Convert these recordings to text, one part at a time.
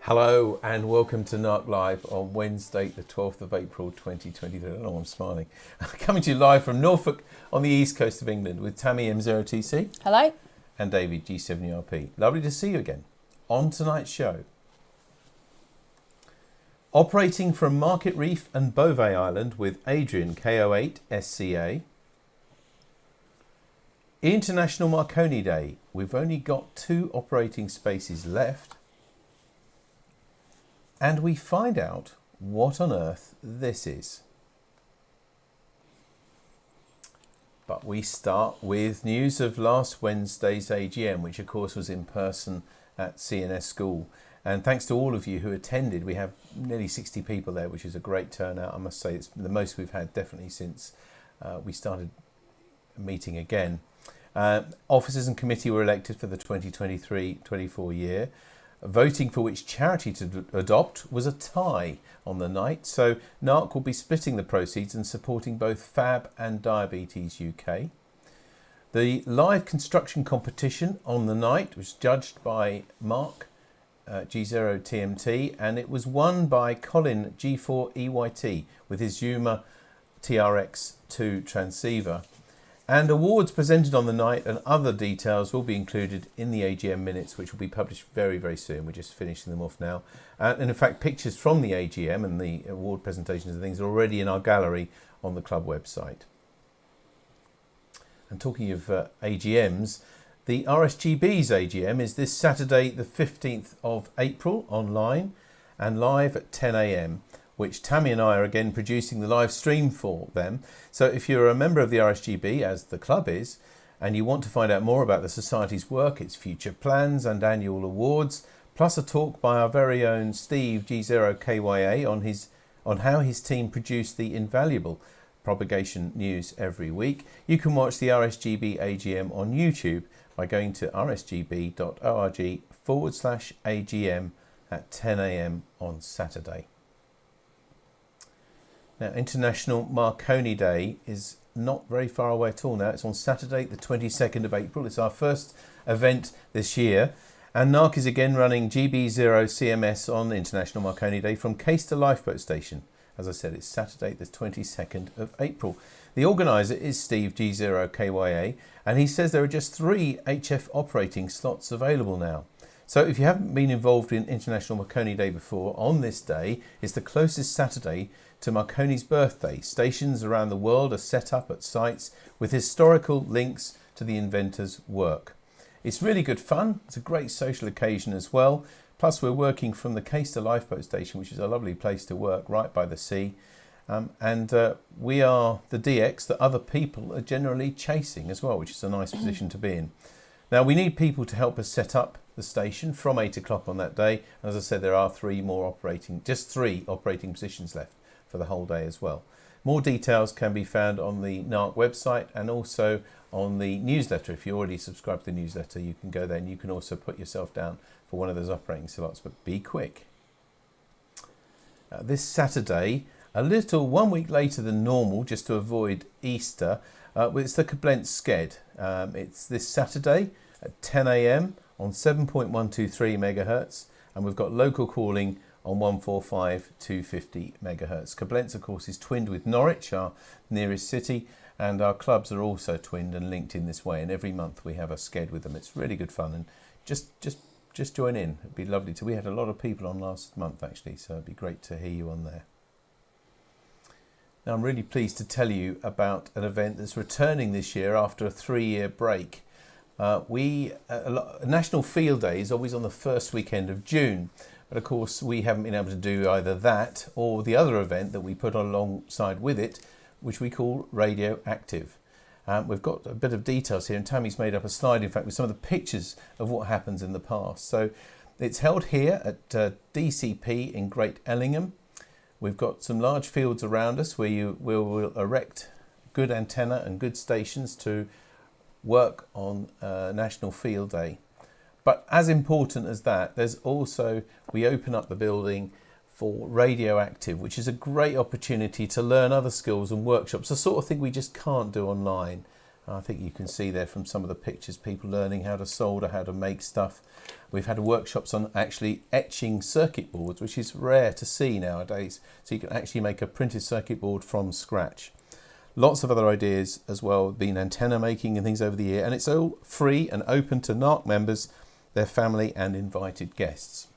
Hello and welcome to NARC Live on Wednesday the 12th of April 2023. I don't know why I'm smiling. Coming to you live from Norfolk on the east coast of England with Tammy M0TC. Hello. And David G7URP. Lovely to see you again. On tonight's show, operating from Market Reef and Bouvet Island with Adrian KO8SCA. International Marconi Day. We've only got 2 operating spaces left. And we find out what on earth this is. But we start with news of last Wednesday's AGM, which of course was in person at CNS School. And thanks to all of you who attended, we have nearly 60 people there, which is a great turnout. I must say it's the most we've had definitely since we started meeting again. Officers and committee were elected for the 2023-24 year. Voting for which charity to adopt was a tie on the night, so NARC will be splitting the proceeds and supporting both FAB and Diabetes UK. The live construction competition on the night was judged by Mark G0 TMT, and it was won by Colin G4 EYT with his Zuma TRX2 transceiver. And awards presented on the night and other details will be included in the AGM minutes, which will be published very, very soon. We're just finishing them off now. And in fact, pictures from the AGM and the award presentations and things are already in our gallery on the club website. And talking of AGMs, the RSGB's AGM is this Saturday, the 15th of April, online and live at 10 a.m. which Tammy and I are again producing the live stream for them. So if you're a member of the RSGB, as the club is, and you want to find out more about the Society's work, its future plans and annual awards, plus a talk by our very own Steve G0KYA on how his team produced the invaluable propagation news every week, you can watch the RSGB AGM on YouTube by going to rsgb.org/AGM at 10 a.m. on Saturday. Now, International Marconi Day is not very far away at all now. It's on Saturday, the 22nd of April. It's our first event this year. And NARC is again running GB0CMS on International Marconi Day from KO8SCA Lifeboat Station. As I said, it's Saturday, the 22nd of April. The organiser is Steve G0KYA, and he says there are just 3 HF operating slots available now. So if you haven't been involved in International Marconi Day before, on this day is the closest Saturday to Marconi's birthday. Stations around the world are set up at sites with historical links to the inventor's work. It's really good fun. It's a great social occasion as well. Plus we're working from the KO8SCA Lifeboat Station, which is a lovely place to work right by the sea. We are the DX that other people are generally chasing as well, which is a nice position to be in. Now we need people to help us set up the station from 8 o'clock on that day. As I said, there are 3 operating positions left for the whole day as well. More details can be found on the NARC website and also on the newsletter. If you already subscribe to the newsletter, you can go there and you can also put yourself down for one of those operating slots, but be quick. This Saturday, a little 1 week later than normal, just to avoid Easter, it's the KO8SCA. It's this Saturday at 10 a.m. on 7.123 megahertz, and we've got local calling on 145 250 megahertz. KO8SCA, of course, is twinned with Norwich, our nearest city, and our clubs are also twinned and linked in this way. And every month we have a SCED with them. It's really good fun, and just join in. It'd be lovely to. We had a lot of people on last month actually, so it'd be great to hear you on there. Now I'm really pleased to tell you about an event that's returning this year after a 3-year break. National Field Day is always on the first weekend of June. But of course, we haven't been able to do either that or the other event that we put alongside with it, which we call Radioactive. We've got a bit of details here, and Tammy's made up a slide, in fact, with some of the pictures of what happens in the past. So it's held here at DCP in Great Ellingham. We've got some large fields around us where we'll erect good antenna and good stations to work on National Field Day. But as important as that, there's also, we open up the building for Radioactive, which is a great opportunity to learn other skills and workshops, the sort of thing we just can't do online. I think you can see there from some of the pictures, people learning how to solder, how to make stuff. We've had workshops on actually etching circuit boards, which is rare to see nowadays. So you can actually make a printed circuit board from scratch. Lots of other ideas as well, been antenna making and things over the year. And it's all free and open to NARC members, their family and invited guests.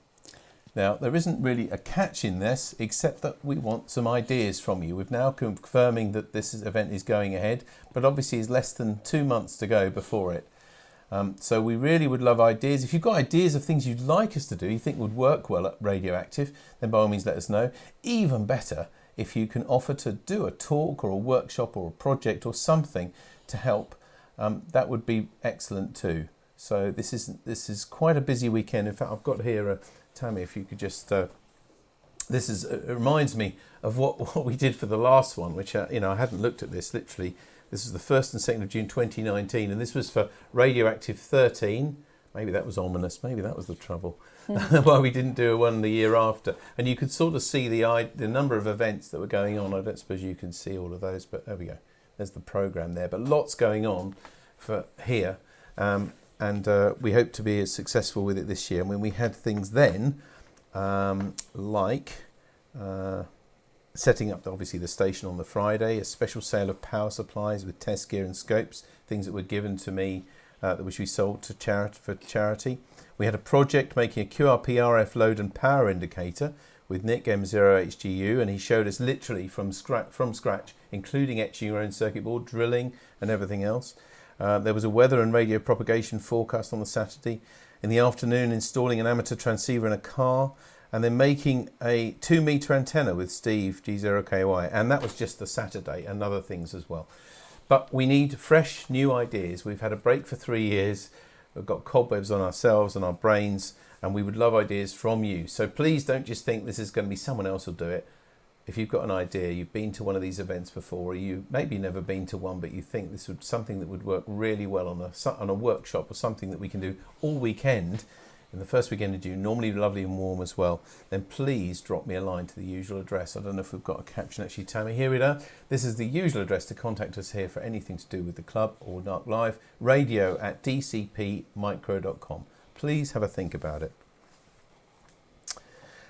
Now, there isn't really a catch in this, except that we want some ideas from you. We've now confirming that this event is going ahead, but obviously it's less than 2 months to go before it. So we really would love ideas. If you've got ideas of things you'd like us to do, you think would work well at Radioactive, then by all means let us know. Even better, if you can offer to do a talk or a workshop or a project or something to help, that would be excellent too. So this is quite a busy weekend. In fact, I've got here Tammy, if you could just, it reminds me of what we did for the last one, which, I hadn't looked at this, literally. This is the 1st and 2nd of June 2019, and this was for Radioactive 13. Maybe that was ominous, maybe that was the trouble. Why we didn't do one the year after. And you could sort of see the number of events that were going on. I don't suppose you can see all of those, but there we go. There's the programme there, but lots going on for here. And we hope to be as successful with it this year. And when we had things then, like setting up obviously the station on the Friday, a special sale of power supplies with test gear and scopes, things that were given to me, which we sold to for charity. We had a project making a QRP RF load and power indicator with Nick M0HGU, and he showed us literally from scratch, including etching your own circuit board, drilling and everything else. There was a weather and radio propagation forecast on the Saturday. In the afternoon, installing an amateur transceiver in a car, and then making a 2-meter antenna with Steve G0KY. And that was just the Saturday, and other things as well. But we need fresh, new ideas. We've had a break for 3 years. We've got cobwebs on ourselves and our brains, and we would love ideas from you. So please don't just think this is going to be someone else will do it. If you've got an idea, you've been to one of these events before, or you maybe never been to one, but you think this would something that would work really well on a workshop or something that we can do all weekend, in the first weekend of June, normally lovely and warm as well, then please drop me a line to the usual address. I don't know if we've got a caption actually, Tammy. Here we are. This is the usual address to contact us here for anything to do with the club or NARC Live, radio@dcpmicro.com. Please have a think about it.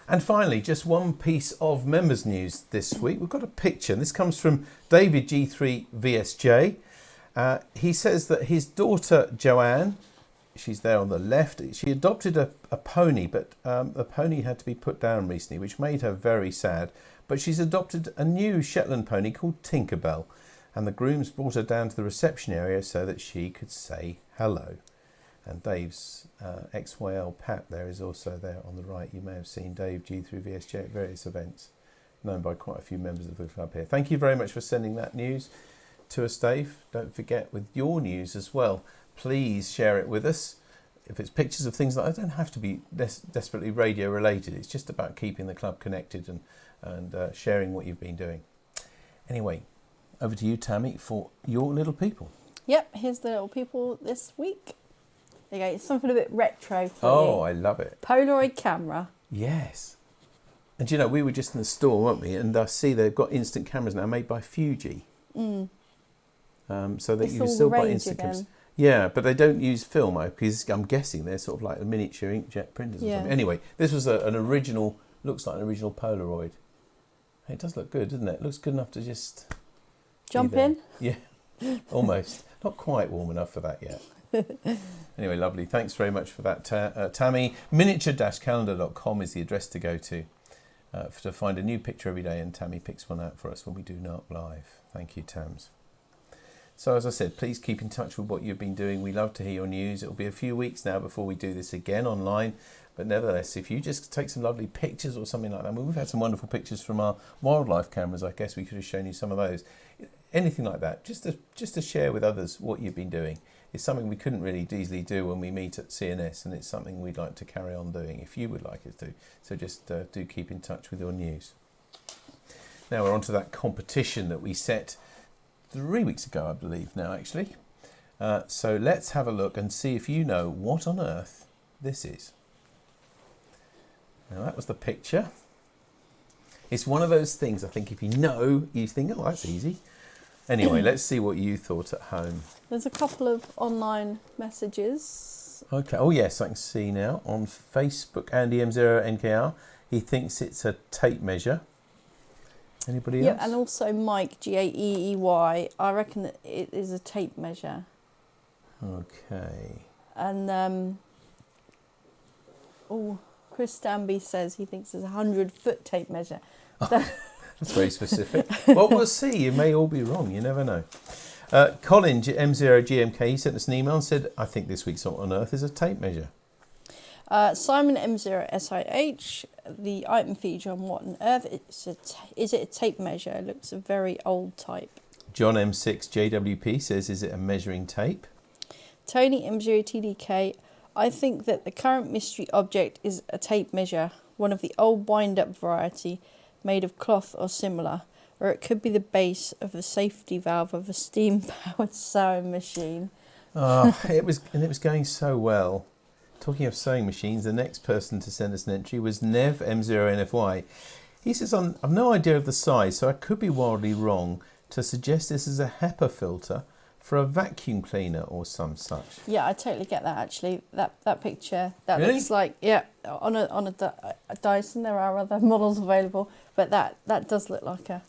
And finally, just one piece of members news this week. We've got a picture, and this comes from David G3VSJ. He says that his daughter Joanne, she's there on the left, she adopted a pony, but the pony had to be put down recently, which made her very sad. But she's adopted a new Shetland pony called Tinkerbell, and the grooms brought her down to the reception area so that she could say hello. And Dave's XYL Pat there is also there on the right. You may have seen Dave G3VSJ at various events, known by quite a few members of the club here. Thank you very much for sending that news to us, Dave. Don't forget with your news as well, please share it with us. If it's pictures of things that don't have to be desperately radio related, it's just about keeping the club connected and sharing what you've been doing. Anyway, over to you, Tammy, for your little people. Yep, here's the little people this week. There you go, it's something a bit retro for you. Oh, I love it. Polaroid camera. Yes. And you know, we were just in the store, weren't we? And I see they've got instant cameras now made by Fuji. So that you can still buy instant cameras. Yeah, but they don't use film, because I'm guessing they're sort of like miniature inkjet printers or something. Anyway, this was an original, looks like an original Polaroid. It does look good, doesn't it? It looks good enough to just jump in? Yeah, almost. Not quite warm enough for that yet. Anyway, lovely. Thanks very much for that, Tammy. Miniature-calendar.com is the address to go to find a new picture every day, and Tammy picks one out for us when we do NARC Live. Thank you, Tams. So as I said, please keep in touch with what you've been doing. We love to hear your news. It'll be a few weeks now before we do this again online. But nevertheless, if you just take some lovely pictures or something like that, we've had some wonderful pictures from our wildlife cameras. I guess we could have shown you some of those. Anything like that, just to share with others what you've been doing. It's something we couldn't really easily do when we meet at CNS, and it's something we'd like to carry on doing if you would like us to. So just do keep in touch with your news. Now we're on to that competition that we set 3 weeks ago, I believe now, actually. So let's have a look and see if you know what on earth this is. Now that was the picture. It's one of those things, I think, if you know, you think, oh, that's easy. Anyway, let's see what you thought at home. There's a couple of online messages. Okay. Oh yes, I can see now on Facebook. Andy M0NKR. He thinks it's a tape measure. Anybody else? Yeah, and also Mike GAEEY. I reckon that it is a tape measure. Okay. And Chris Stanby says he thinks it's a 100-foot tape measure. That's very specific. Well, we'll see. You may all be wrong. You never know. Colin M0GMK, he sent us an email and said, I think this week's What on Earth is a tape measure. Simon M0SIH, the item feature on What on Earth, is it a tape measure? It looks a very old type. John M6JWP says, is it a measuring tape? Tony M0TDK, I think that the current mystery object is a tape measure, one of the old wind-up variety, made of cloth or similar, or it could be the base of the safety valve of a steam-powered sewing machine. Oh, it was going so well. Talking of sewing machines, the next person to send us an entry was Nev M0NFY. He says, I've no idea of the size, so I could be wildly wrong to suggest this is a HEPA filter for a vacuum cleaner or some such. Yeah, I totally get that actually. That picture, that Really? looks like, yeah, on a Dyson. There are other models available, but that does look like a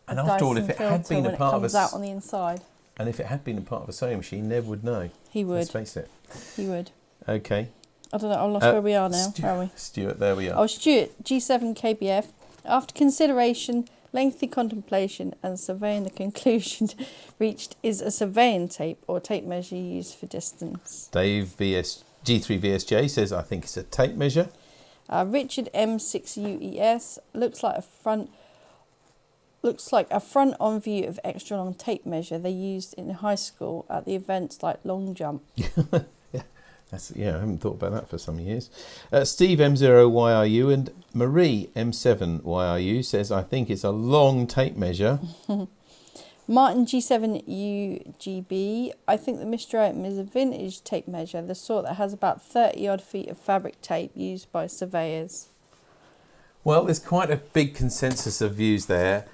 And after all, if it had been a part of comes out on the inside. And if it had been a part of a sewing machine, Nev would know. He would. Let's face it. He would. Okay. I don't know. I lost where we are now. Are we? Stuart, there we are. Oh, Stuart, G7KBF. After consideration, lengthy contemplation, and surveying, the conclusion reached is a surveying tape or tape measure used for distance. Dave G3VSJ says, I think it's a tape measure. Richard M6UES looks like a front-on view of extra long tape measure they used in high school at the events like long jump. I haven't thought about that for some years. Steve M0YRU and Marie M7YRU says, I think it's a long tape measure. Martin G7UGB, I think the mystery item is a vintage tape measure, the sort that has about 30 odd feet of fabric tape used by surveyors. Well, there's quite a big consensus of views there.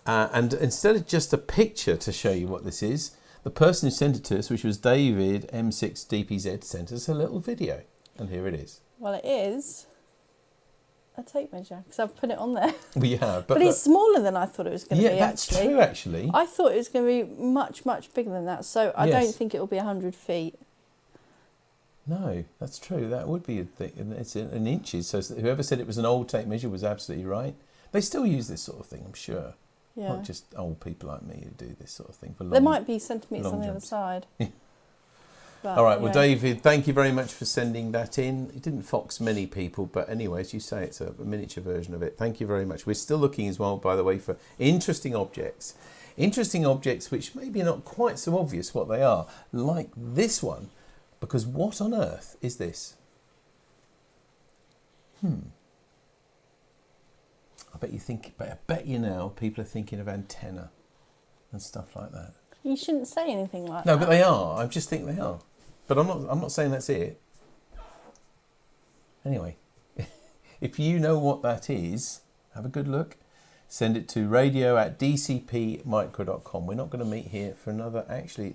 And instead of just a picture to show you what this is, the person who sent it to us, which was David M6DPZ, sent us a little video. And here it is. Well, it is a tape measure, because I've put it on there. We have. But it's smaller than I thought it was going to be, that's actually. true, actually. I thought it was going to be much, much bigger than that. So I don't think it will be 100 feet. No, that's true. That would be a thing. It's in inches. So whoever said it was an old tape measure was absolutely right. They still use this sort of thing, I'm sure. Yeah. Not just old people like me who do this sort of thing. For long, there might be centimetres on the jumps. other side. All right, well, David, thank you very much for sending that in. It didn't fox many people, but anyway, as you say, it's a miniature version of it. Thank you very much. We're still looking as well, by the way, for interesting objects. Interesting objects which maybe are not quite so obvious what they are, like this one, because what on earth is this? I bet you now people are thinking of antenna and stuff like that. You shouldn't say anything like that. No, but they are. I just think they are. But I'm not saying that's it. Anyway, if you know what that is, have a good look. Send it to radio@dcpmicro.com. We're not going to meet here for another, actually,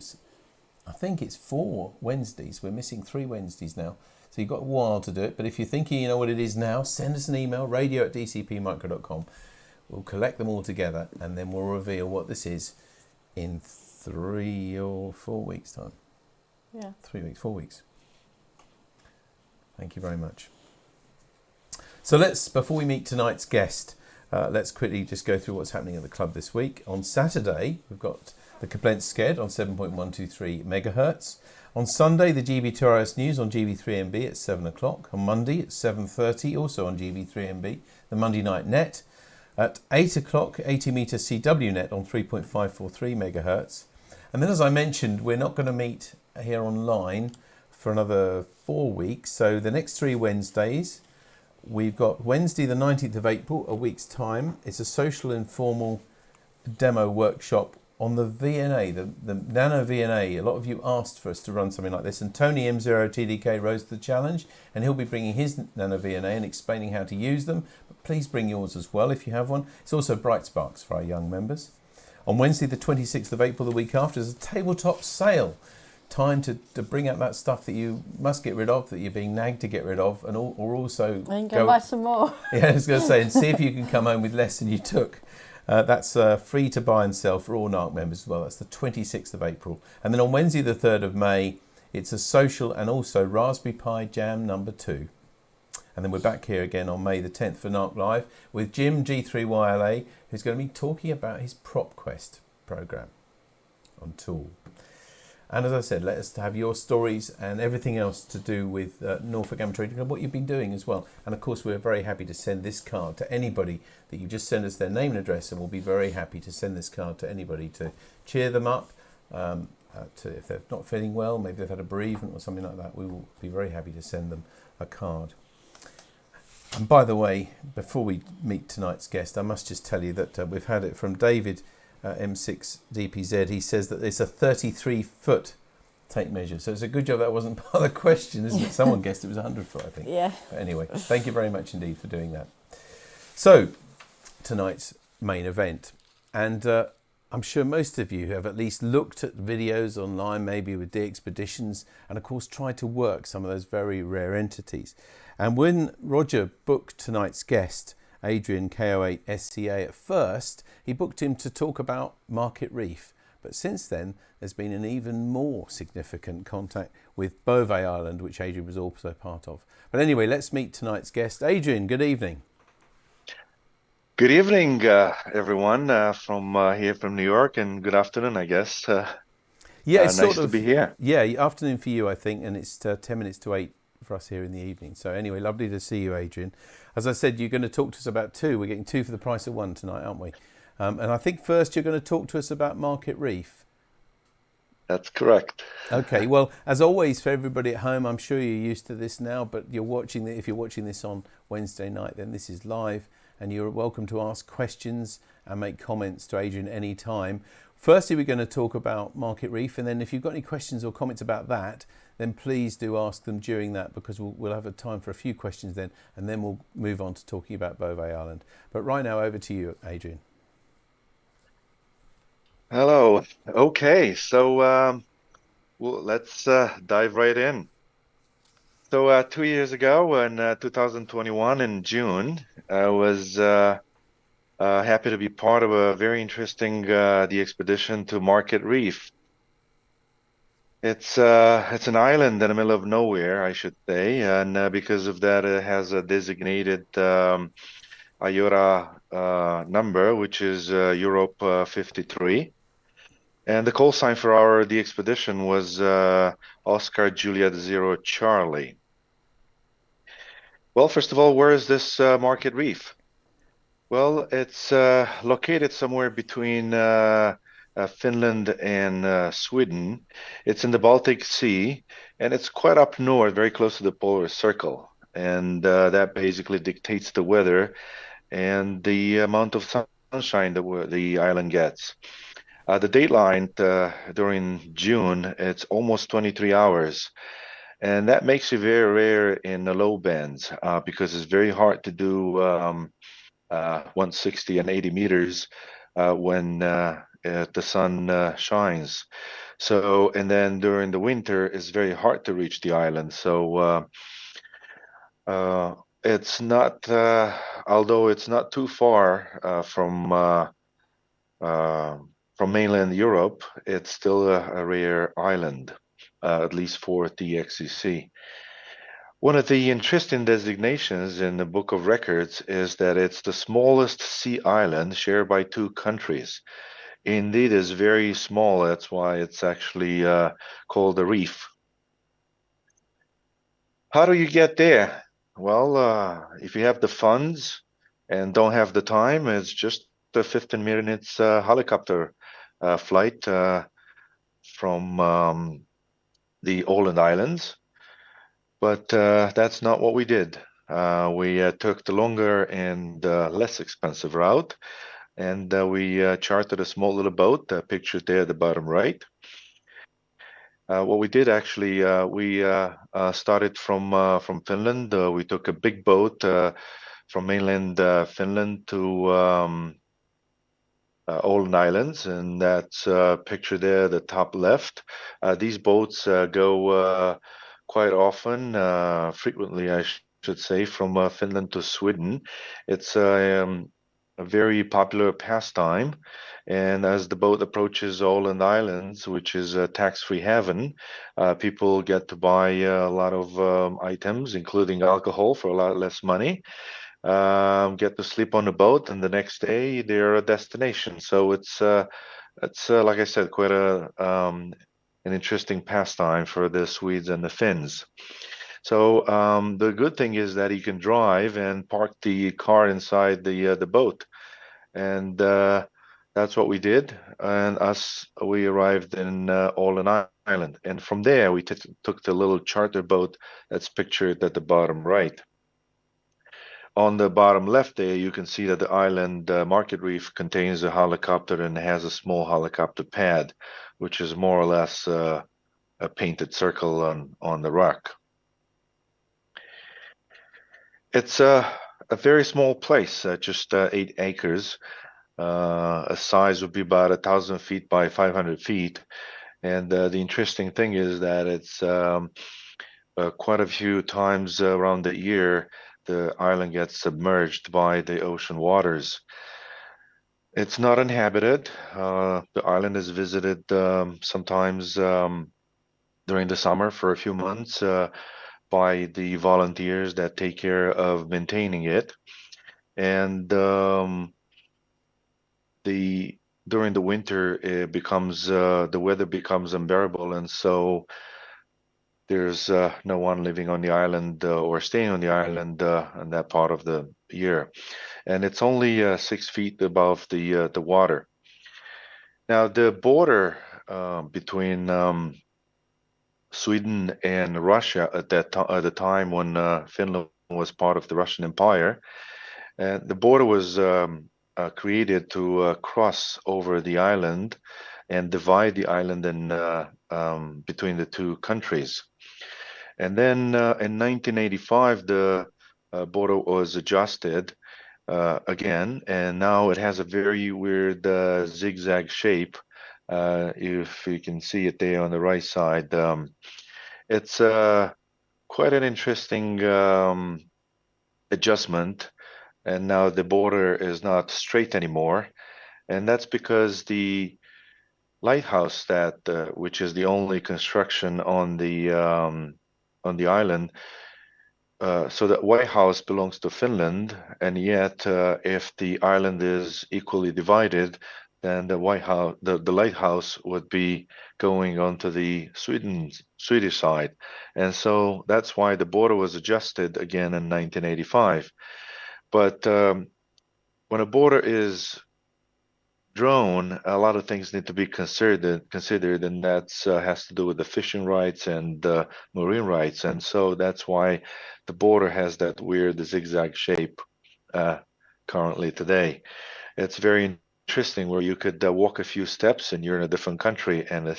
I think it's 4 Wednesdays. We're missing 3 Wednesdays now. So you've got a while to do it. But if you're thinking you know what it is now, send us an email, radio@dcpmicro.com. We'll collect them all together and then we'll reveal what this is in 3 or 4 weeks' time. Yeah. 3 weeks, 4 weeks. Thank you very much. So before we meet tonight's guest, let's quickly just go through what's happening at the club this week. On Saturday, we've got the KO8SCA on 7.123 megahertz. On Sunday, the GB2RS News on GB3MB at 7 o'clock. On Monday at 7:30, also on GB3MB, the Monday Night Net. At 8 o'clock, 80 metre CW Net on 3.543 megahertz. And then, as I mentioned, we're not going to meet here online for another 4 weeks. So the next 3 Wednesdays, we've got Wednesday the 19th of April, a week's time. It's a social informal demo workshop on the VNA, the Nano VNA. A lot of you asked for us to run something like this, and Tony M0TDK rose to the challenge, and he'll be bringing his Nano VNA and explaining how to use them. But please bring yours as well if you have one. It's also Bright Sparks for our young members. On Wednesday, the 26th of April, the week after, is a tabletop sale. Time to bring out that stuff that you must get rid of, that you're being nagged to get rid of, and or also go buy some more. Yeah, I was going to say, and see if you can come home with less than you took. That's free to buy and sell for all NARC members as well. That's the 26th of April. And then on Wednesday, the 3rd of May, it's a social and also Raspberry Pi Jam number 2. And then we're back here again on May the 10th for NARC Live with Jim G3YLA, who's going to be talking about his PropQuest program on Tool. And as I said, let us have your stories and everything else to do with Norfolk Amateur Trading and what you've been doing as well. And of course, we're very happy to send this card to anybody that you just send us their name and address, and we'll be very happy to send this card to anybody to cheer them up. If they're not feeling well, maybe they've had a bereavement or something like that, we will be very happy to send them a card. And by the way, before we meet tonight's guest, I must just tell you that we've had it from David M6DPZ. He says that it's a 33-foot tape measure. So it's a good job that wasn't part of the question, isn't it? Someone guessed it was 100 foot, I think. Yeah. But anyway, thank you very much indeed for doing that. So, tonight's main event. And I'm sure most of you have at least looked at videos online, maybe with the expeditions, and of course tried to work some of those very rare entities. And when Roger booked tonight's guest, Adrian, KO8SCA, at first, he booked him to talk about Market Reef. But since then, there's been an even more significant contact with Bouvet Island, which Adrian was also part of. But anyway, let's meet tonight's guest. Adrian, good evening. Good evening, everyone, from here from New York, and good afternoon, I guess. Yeah, it's nice to be here. Yeah, afternoon for you, I think, and it's 10 minutes to 8 for us here in the evening. So anyway, lovely to see you, Adrian. As I said, you're going to talk to us about 2. We're getting 2 for the price of 1 tonight, aren't we? And I think first you're going to talk to us about Market Reef. That's correct. Okay, well, as always, for everybody at home, I'm sure you're used to this now, but if you're watching this on Wednesday night, then this is live, and you're welcome to ask questions and make comments to Adrian any time. Firstly, we're going to talk about Market Reef, and then if you've got any questions or comments about that, then please do ask them during that, because we'll have a time for a few questions then, and then we'll move on to talking about Bouvet Island. But right now, over to you, Adrian. Hello. Okay, so let's dive right in. So 2 years ago, in 2021, in June, I was happy to be part of a very interesting the expedition to Market Reef. It's an island in the middle of nowhere, I should say, and because of that, it has a designated IOTA number, which is Europe 53. And the call sign for the expedition was Oscar Juliet 0 Charlie. Well, first of all, where is this Market Reef? Well, it's located somewhere between Finland and Sweden. It's in the Baltic Sea, and it's quite up north, very close to the polar circle. And that basically dictates the weather and the amount of sunshine that the island gets. The daylight during June, it's almost 23 hours. And that makes it very rare in the low bands because it's very hard to do 160 and 80 meters when the sun shines. So, and then during the winter, it's very hard to reach the island. So it's not, although it's not too far from mainland Europe, it's still a rare island, at least for the XCC. One of the interesting designations in the Book of Records is that it's the smallest sea island shared by 2 countries. Indeed, it's very small. That's why it's actually called a reef. How do you get there? Well, if you have the funds and don't have the time, it's just a 15 minutes helicopter flight from the Åland Islands. But that's not what we did. We took the longer and less expensive route, and we chartered a small little boat, pictured there at the bottom right. What we did actually, we started from Finland. We took a big boat from mainland Finland to Åland Islands, and that's picture there, the top left. These boats go quite often, frequently, I should say, from Finland to Sweden. It's a very popular pastime, and as the boat approaches Åland Islands, which is a tax-free haven, people get to buy a lot of items, including alcohol, for a lot less money. Get to sleep on the boat, and the next day they're a destination. So it's like I said, quite an interesting pastime for the Swedes and the Finns. So the good thing is that you can drive and park the car inside the boat, and that's what we did. And we arrived in Åland Island, and from there we took the little charter boat that's pictured at the bottom right. On the bottom left there, you can see that the island Market Reef contains a helicopter and has a small helicopter pad, which is more or less a painted circle on the rock. It's a very small place, just 8 acres. A size would be about 1,000 feet by 500 feet. And the interesting thing is that it's quite a few times around the year, the island gets submerged by the ocean waters. It's not inhabited. The island is visited sometimes during the summer for a few months by the volunteers that take care of maintaining it. And during the winter, it becomes the weather becomes unbearable, and so there's no one living on the island or staying on the island in that part of the year. And it's only 6 feet above the water. Now, the border between Sweden and Russia at the time when Finland was part of the Russian Empire, the border was created to cross over the island and divide the island between the two countries. And then in 1985, the border was adjusted again, and now it has a very weird zigzag shape. If you can see it there on the right side, it's quite an interesting adjustment. And now the border is not straight anymore, and that's because the lighthouse which is the only construction on the island. So the White House belongs to Finland, and yet if the island is equally divided, then the lighthouse would be going onto the Swedish side, and so that's why the border was adjusted again in 1985. But when a border is drawn, a lot of things need to be considered, and that has to do with the fishing rights and marine rights, and so that's why the border has that weird zigzag shape currently today. It's very interesting where you could walk a few steps and you're in a different country, and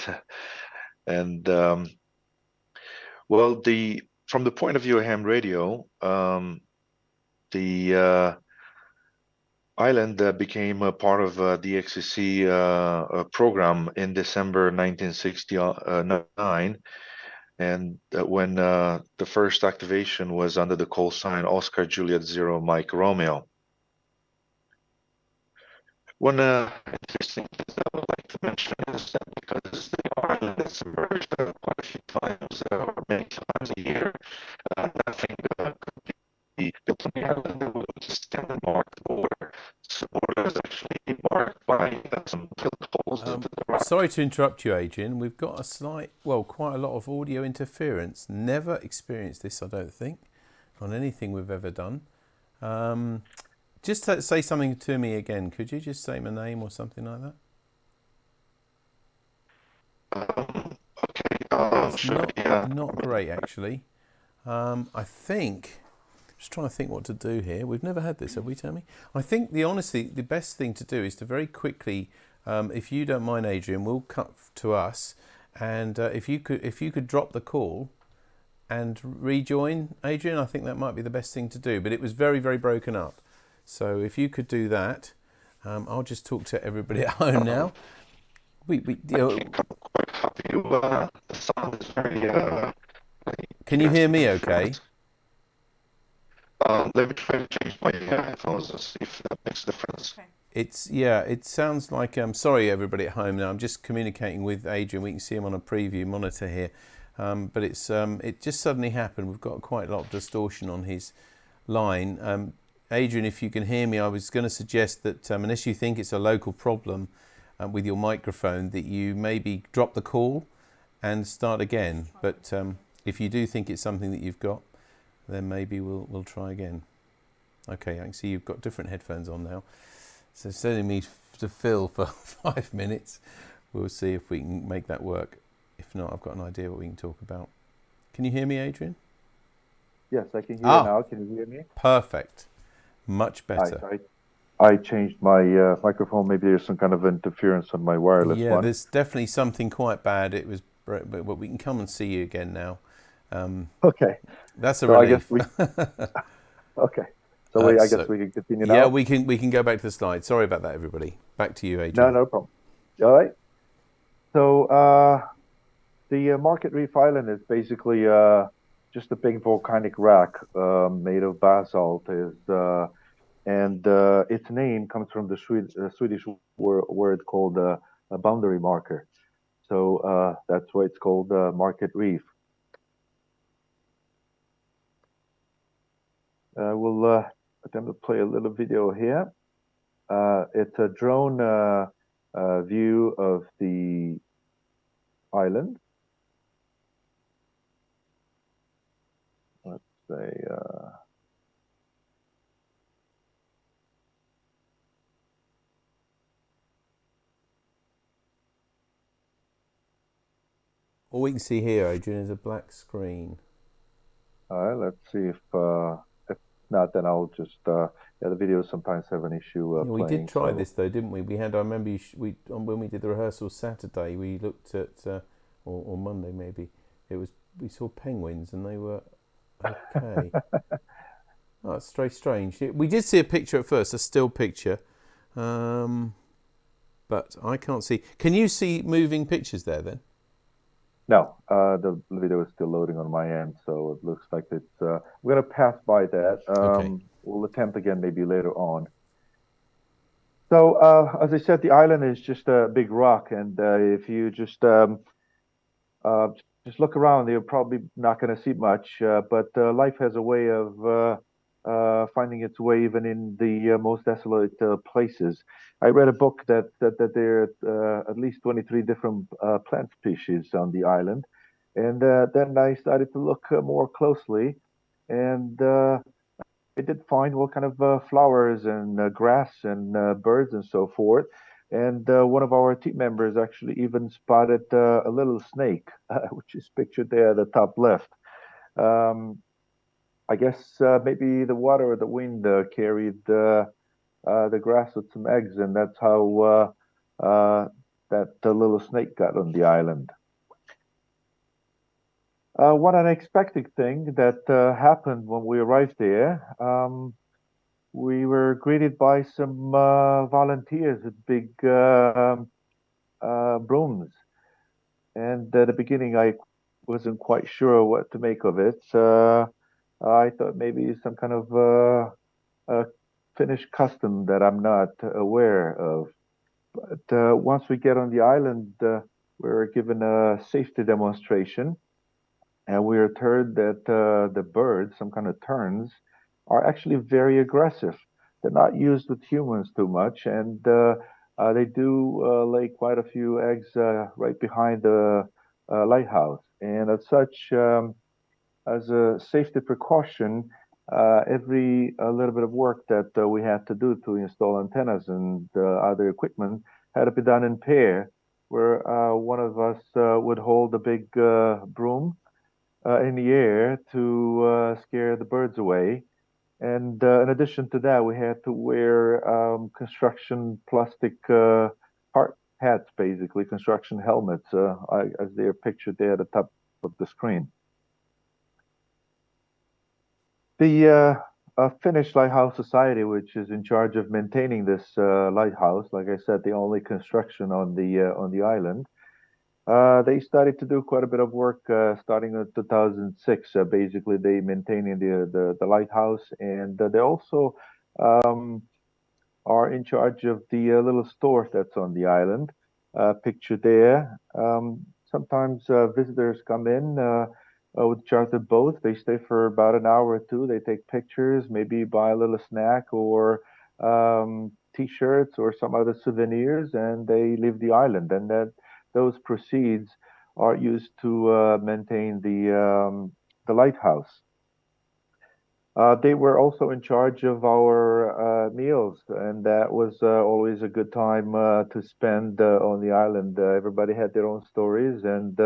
well, from the point of view of ham radio, the island became a part of the XCC program in December 1969, and when the first activation was under the call sign Oscar Juliet Zero Mike Romeo. One interesting thing I would like to mention is that because the island is submerged quite a few times or many times a year, nothing could be built on the island that would stand and mark the border. So the border is actually marked by some tilt holes into the rock. Sorry to interrupt you, Adrian. We've got quite a lot of audio interference. Never experienced this, I don't think, on anything we've ever done. Just say something to me again. Could you just say my name or something like that? Okay. Sure. Not great, actually. I think. Just trying to think what to do here. We've never had this, have we, Tammy? I think the best thing to do is to very quickly, if you don't mind, Adrian, we'll cut to us, and if you could drop the call and rejoin, Adrian, I think that might be the best thing to do. But it was very, very broken up. So if you could do that, I'll just talk to everybody at home now. Quite happy. The sound is very Can you hear interesting me and okay? fluent. Let me try to change my headphones and see if that makes a difference. It sounds like sorry everybody at home now. I'm just communicating with Adrian. We can see him on a preview monitor here, but it just suddenly happened. We've got quite a lot of distortion on his line. Adrian, if you can hear me, I was going to suggest that unless you think it's a local problem with your microphone, that you maybe drop the call and start again. But if you do think it's something that you've got, then maybe we'll try again. Okay, I can see you've got different headphones on now. So sending me to Phil for 5 minutes. We'll see if we can make that work. If not, I've got an idea what we can talk about. Can you hear me, Adrian? Yes, I can hear you now. Can you hear me? Perfect. Much better. I changed my microphone. Maybe there's some kind of interference on my wireless one. Yeah, there's definitely something quite bad. But we can come and see you again now. Okay. That's a relief. Okay. So I guess we can continue now. Yeah, we can go back to the slide. Sorry about that, everybody. Back to you, Adrian. No problem. All right. So the Market Reef Island is basically just a big volcanic rock made of basalt. And its name comes from the Swedish word called a boundary marker. So that's why it's called Market Reef. We'll attempt to play a little video here. It's a drone view of the island. Let's say all we can see here, Adrian, is a black screen. All right, let's see if not, then I'll just the videos sometimes have an issue yeah, we playing. did try this though, didn't we? We had. I remember when we did the rehearsal Saturday, we looked at or Monday maybe. We saw penguins and they were okay. Oh, it's very strange. We did see a picture at first, a still picture, but I can't see. Can you see moving pictures there then? No, the video is still loading on my end, so it looks like it's. We're gonna pass by that. Okay. We'll attempt again maybe later on. So as I said, the island is just a big rock, and if you just look around, you're probably not going to see much. But life has a way of finding its way even in the most desolate places. I read a book that there are at least 23 different plant species on the island, and then I started to look more closely, and I did find what kind of flowers and grass and birds and so forth. And one of our team members actually even spotted a little snake, which is pictured there at the top left. I guess maybe the water or the wind carried the grass with some eggs, and that's how that little snake got on the island. One unexpected thing that happened when we arrived there, we were greeted by some volunteers with big brooms. And at the beginning, I wasn't quite sure what to make of it. I thought maybe some kind of Finnish custom that I'm not aware of. But once we get on the island, we were given a safety demonstration. And we were told that the birds, some kind of terns, are actually very aggressive. They're not used with humans too much, and they do lay quite a few eggs right behind the lighthouse. And as such, as a safety precaution, every little bit of work that we had to do to install antennas and other equipment had to be done in pair, where one of us would hold a big broom in the air to scare the birds away. And in addition to that, we had to wear construction plastic hard hats, basically construction helmets, as they are pictured there at the top of the screen. The a Finnish Lighthouse Society, which is in charge of maintaining this lighthouse. Like I said, the only construction on the island. They started to do quite a bit of work starting in 2006. Basically, they maintaining the lighthouse, and they also um, are in charge of the little store that's on the island. Pictured there. Sometimes visitors come in with chartered boats. They stay for about an hour or two. They take pictures, maybe buy a little snack or t-shirts or some other souvenirs, and they leave the island. And that those proceeds are used to maintain the lighthouse. They were also in charge of our meals, and that was always a good time to spend on the island. Everybody had their own stories and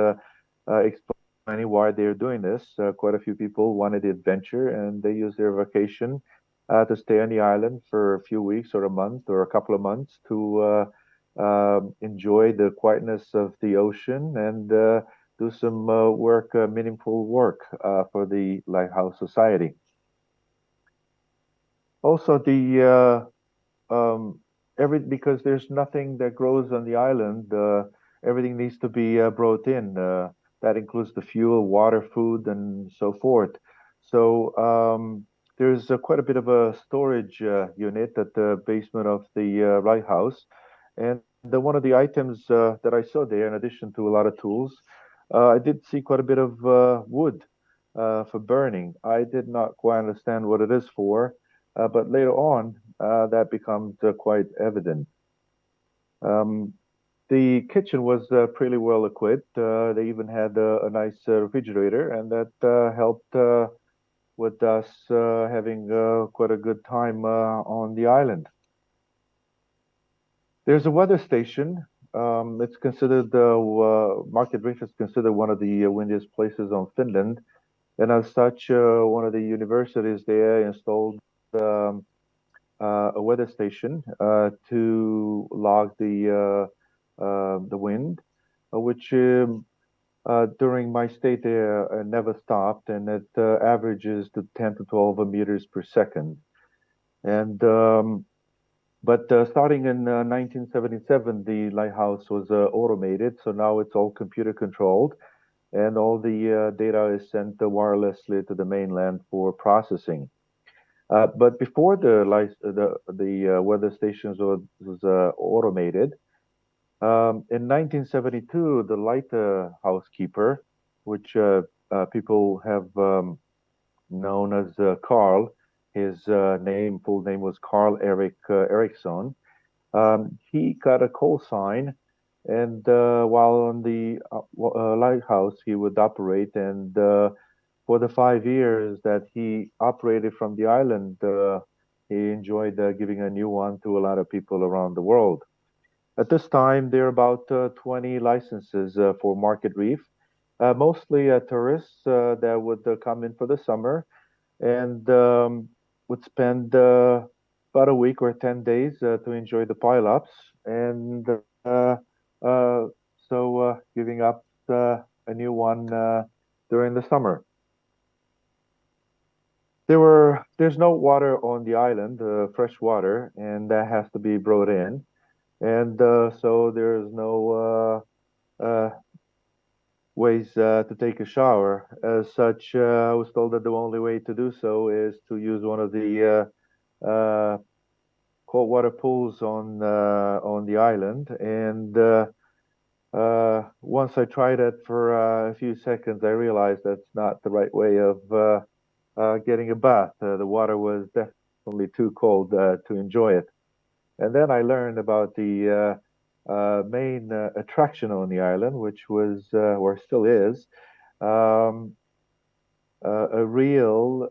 explaining why they're doing this. Quite a few people wanted the adventure, and they used their vacation to stay on the island for a few weeks or a month or a couple of months to enjoy the quietness of the ocean and do some meaningful work for the Lighthouse Society. Also, because there's nothing that grows on the island, everything needs to be brought in. That includes the fuel, water, food, and so forth. So there's quite a bit of a storage unit at the basement of the lighthouse, and one of the items that I saw there, in addition to a lot of tools, I did see quite a bit of wood for burning. I did not quite understand what it is for. But later on, that becomes quite evident. The kitchen was pretty well equipped. They even had a nice refrigerator, and that helped with us having quite a good time on the island. There's a weather station. It's considered Market Reef is considered one of the windiest places on Finland, and as such, one of the universities there installed a weather station to log the wind, which during my stay there never stopped, and it averages to 10 to 12 meters per second. And but starting in 1977, the lighthouse was automated, so now it's all computer controlled, and all the data is sent wirelessly to the mainland for processing. But before the weather stations was automated, in 1972, the lighthouse keeper, which people have known as Carl, his full name was Carl Erik Eriksson. He got a call sign, and while on the lighthouse, he would operate and for the 5 years that he operated from the island, he enjoyed giving a new one to a lot of people around the world. At this time, there are about 20 licenses for Market Reef, mostly tourists that would come in for the summer and would spend about a week or 10 days to enjoy the pile-ups and giving up a new one during the summer. There's no water on the island, fresh water, and that has to be brought in. And so there's no ways to take a shower. As such, I was told that the only way to do so is to use one of the cold water pools on the island. And once I tried it for a few seconds, I realized that's not the right way of getting a bath. The water was definitely too cold to enjoy it. And then I learned about the main attraction on the island, which was, or still is, a real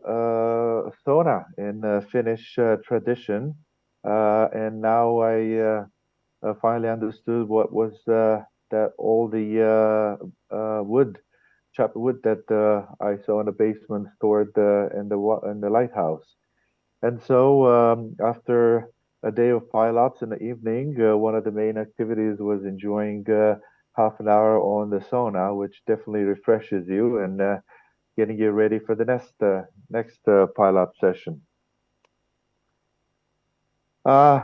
sauna in Finnish tradition. And now I finally understood what was that all the chopped wood that I saw in the basement stored in the lighthouse. And so after a day of pile-ups in the evening, one of the main activities was enjoying half an hour on the sauna, which definitely refreshes you and getting you ready for the next pile-up session. Uh,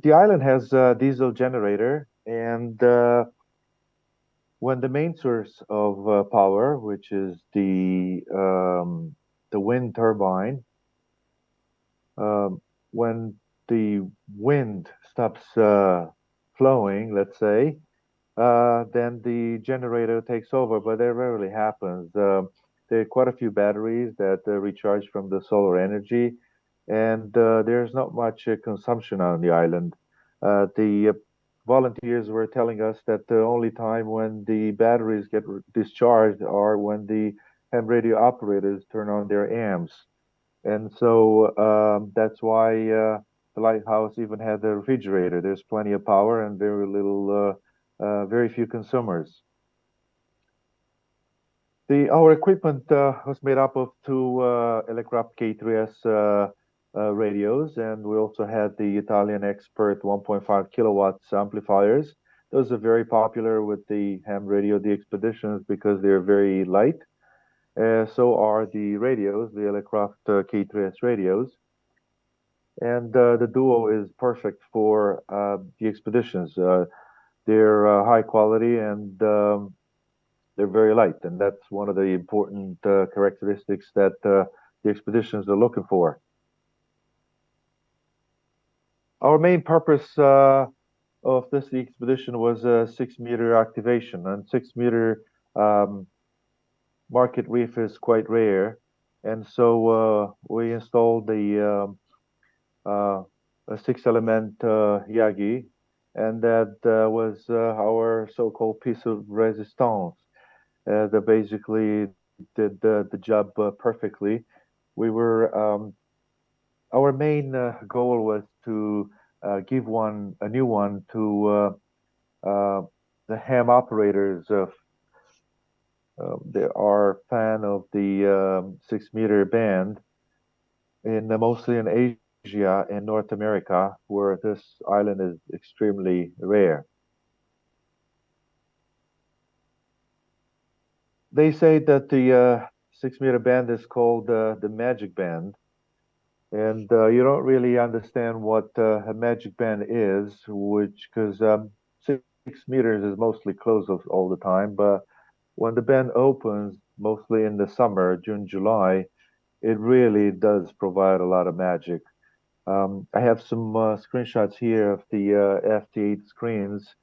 the island has a diesel generator, and when the main source of power, which is the wind turbine, um, when the wind stops flowing, let's say, then the generator takes over, but that rarely happens. There are quite a few batteries that recharge from the solar energy, and there's not much consumption on the island. The volunteers were telling us that the only time when the batteries get discharged are when the ham radio operators turn on their AMs. And so that's why the lighthouse even had a refrigerator. There's plenty of power and very few consumers. Our equipment was made up of two Electrap K3S radios, and we also had the Italian Expert 1.5 kilowatts amplifiers. Those are very popular with the ham radio, the Expeditions, because they're very light. So are the radios, the Elecraft K3S radios. And the Duo is perfect for the Expeditions. They're high quality and they're very light, and that's one of the important characteristics that the Expeditions are looking for. Our main purpose of this expedition was a 6-meter activation, and 6-meter um, market reef is quite rare, and so we installed a 6-element Yagi, and that was our so-called piece of resistance that basically did the job perfectly. We were Our main goal was to give a new one to the ham operators. They are fan of the 6-meter band mostly in Asia and North America, where this island is extremely rare. They say that the 6-meter band is called the magic band, and you don't really understand what a magic band is, which because 6 meters is mostly closed all the time, but when the band opens, mostly in the summer, June, July, it really does provide a lot of magic. I have some screenshots here of the FT8 screens,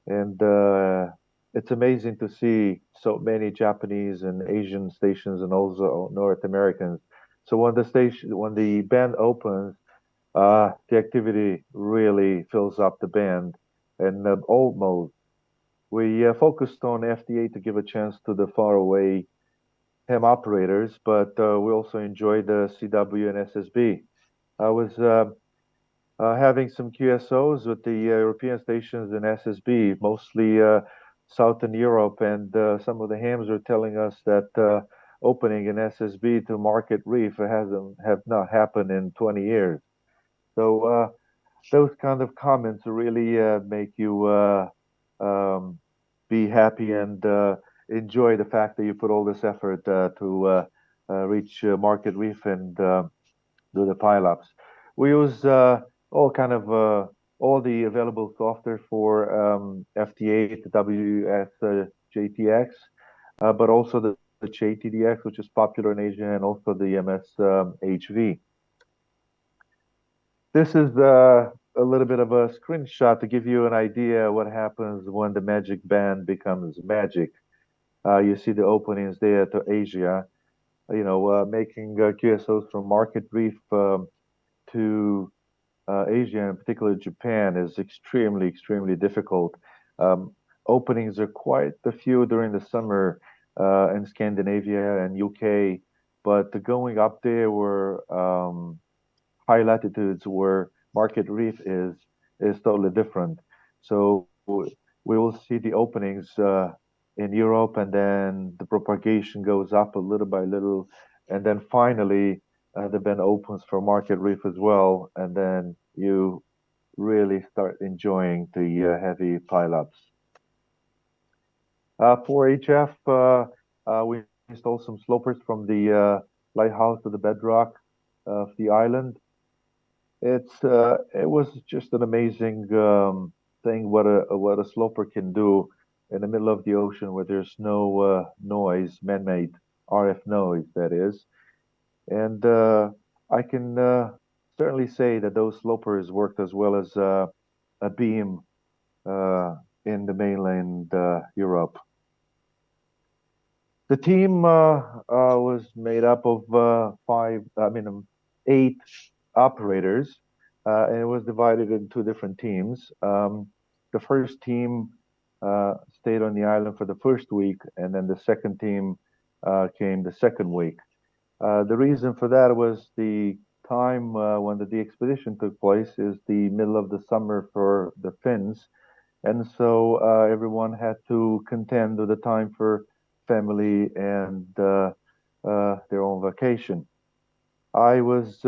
and it's amazing to see so many Japanese and Asian stations and also North Americans. So when the band opens, the activity really fills up the band. And old mode, we focused on FT8 to give a chance to the faraway ham operators, but we also enjoyed the CW and SSB. I was having some QSOs with the European stations in SSB, mostly Southern Europe, and some of the hams are telling us that opening in SSB to Market Reef have not happened in 20 years. So those kind of comments really make you um, be happy and enjoy the fact that you put all this effort to reach Market Reef and do the pileups. We use all the available software for FT8, WS JTX, but also the JTDX, which is popular in Asia, and also the MS HV. This is a little bit of a screenshot to give you an idea what happens when the magic band becomes magic. You see the openings there to Asia, making QSOs from Market Reef to Asia, and particularly Japan, is extremely difficult. Openings are quite a few during the summer in Scandinavia and UK, but going up there were high latitudes where Market Reef is totally different. So we will see the openings in Europe, and then the propagation goes up a little by little, and then finally the bend opens for Market Reef as well, and then you really start enjoying the heavy pileups. For HF, we installed some slopers from the lighthouse to the bedrock of the island. It was just an amazing thing what a sloper can do in the middle of the ocean where there's no noise, man-made RF noise, that is. And I can certainly say that those slopers worked as well as a beam uh, in the mainland Europe. The team was made up of eight operators, and it was divided in two different teams. The first team stayed on the island for the first week, and then the second team came the second week. The reason for that was the time when the expedition took place is the middle of the summer for the Finns, and so everyone had to contend with the time for family and their own vacation. I was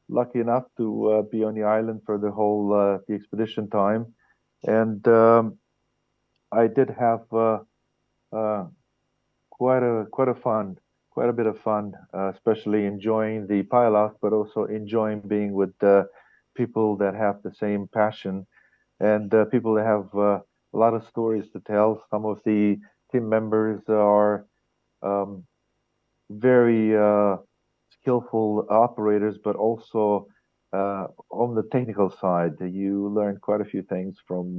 lucky enough to be on the island for the whole the expedition time, and I did have uh, quite a bit of fun, especially enjoying the pilot, but also enjoying being with people that have the same passion and people that have a lot of stories to tell. Some of the team members are um, very skillful operators, but also on the technical side, you learn quite a few things from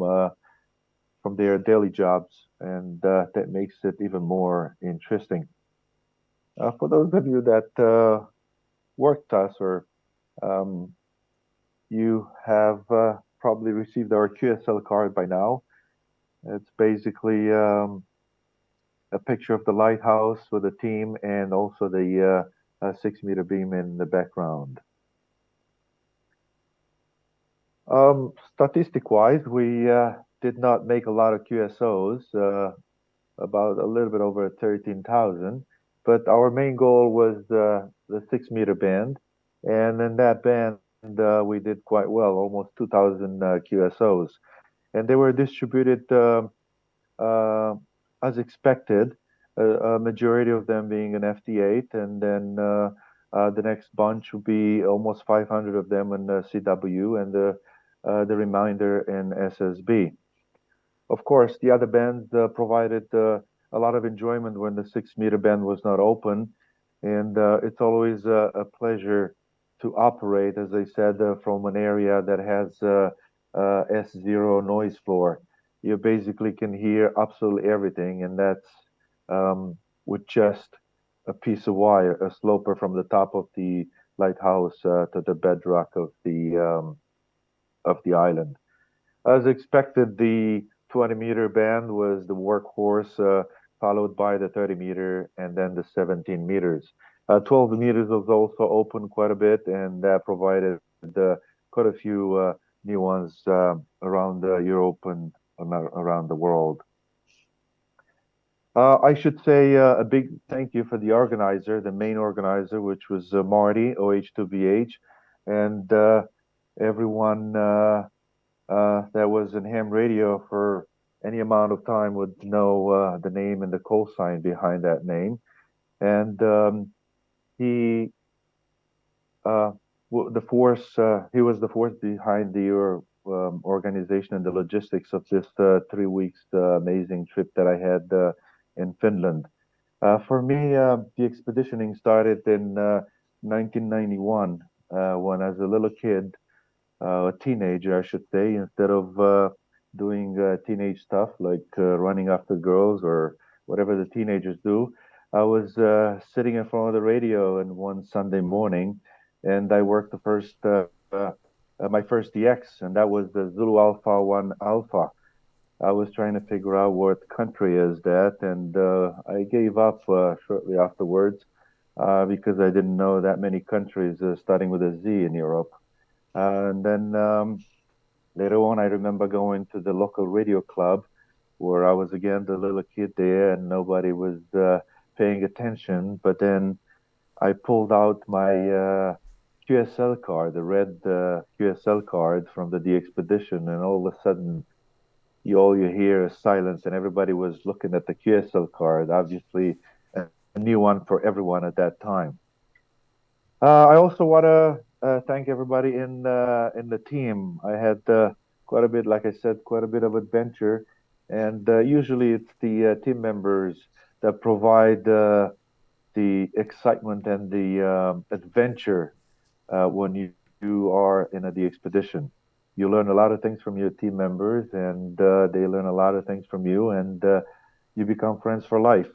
their daily jobs, and that makes it even more interesting. For those of you that worked us, or um, you have probably received our QSL card by now. It's basically a picture of the lighthouse with the team and also the 6 meter beam in the background. Statistic wise, we did not make a lot of QSOs, about a little bit over 13,000, but our main goal was the 6 meter band. And in that band, we did quite well, almost 2,000 QSOs. And they were distributed uh, as expected, a majority of them being an FD8, and then the next bunch would be almost 500 of them in CW, and the remainder in SSB. Of course, the other bands provided a lot of enjoyment when the 6 meter band was not open, and it's always a pleasure to operate, as I said, from an area that has S0 noise floor. You basically can hear absolutely everything, and that's with just a piece of wire, a sloper from the top of the lighthouse to the bedrock of the island. As expected, the 20-meter band was the workhorse, followed by the 30-meter and then the 17 meters. 12 meters was also open quite a bit, and that provided quite a few new ones around Europe and around the world. I should say a big thank you for the organizer, the main organizer, which was Marty, OH2BH, and everyone that was in ham radio for any amount of time would know the name and the call sign behind that name. And he uh, he was the force behind the organization and the logistics of this 3 weeks amazing trip that I had in Finland. For me, the expeditioning started in 1991 when, as a little kid, a teenager, I should say, instead of doing teenage stuff like running after girls or whatever the teenagers do. I was sitting in front of the radio and one Sunday morning, and I worked my first DX, and that was the Zulu Alpha 1 Alpha. I was trying to figure out what country is that, and I gave up shortly afterwards because I didn't know that many countries starting with a Z in Europe. And then later on, I remember going to the local radio club where I was again the little kid there and nobody was paying attention. But then I pulled out my QSL card, the red QSL card from the expedition, and all of a sudden, all you hear is silence, and everybody was looking at the QSL card, obviously a new one for everyone at that time. I also want to thank everybody in the team. I had quite a bit, like I said, quite a bit of adventure, and usually it's the team members that provide the excitement and the adventure when you are in the expedition. You learn a lot of things from your team members, and they learn a lot of things from you, and you become friends for life.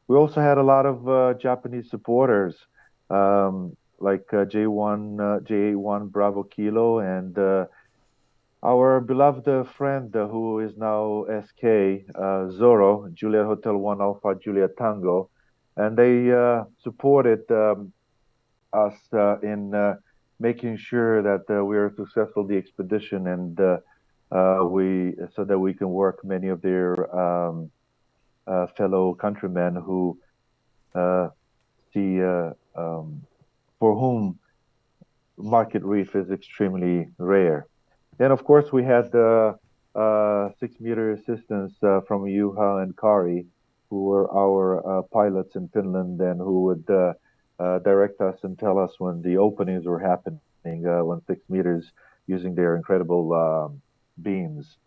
We also had a lot of Japanese supporters, like J1, J81 Bravo Kilo, and our beloved friend who is now SK, Zoro, Juliet Hotel 1 Alpha Juliet Tango, and they supported us in making sure that we are successful the expedition, and we so that we can work many of their fellow countrymen who uh, see for whom market reef is extremely rare. And of course, we had 6 meter assistance from Juha and Kari, who were our pilots in Finland and who would direct us and tell us when the openings were happening on 6 meters using their incredible beams.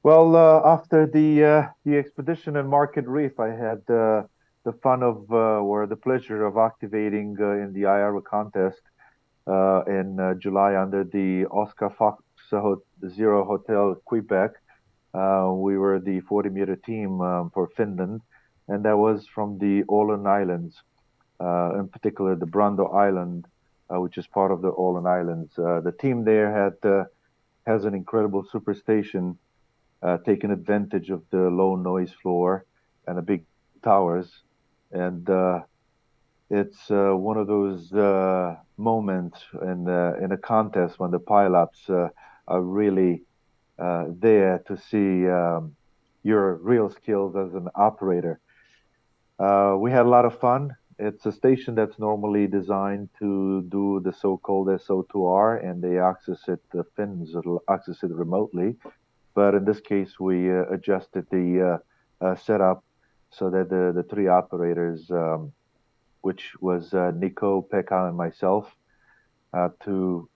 Well, after the expedition in Market Reef, I had the fun of or the pleasure of activating in the IRA contest in July under the Oscar Fox Zero Hotel Quebec. We were the 40-meter team for Finland, and that was from the Åland Islands, in particular the Brando Island, which is part of the Åland Islands. The team there has an incredible superstation, taking advantage of the low noise floor and the big towers, and it's one of those moments in a contest when the pilots are really there to see your real skills as an operator. We had a lot of fun. It's a station that's normally designed to do the so-called SO2R, and they access it, the Finns access it remotely. But in this case, we adjusted the setup so that the three operators, which was Nico, Pekka, and myself, to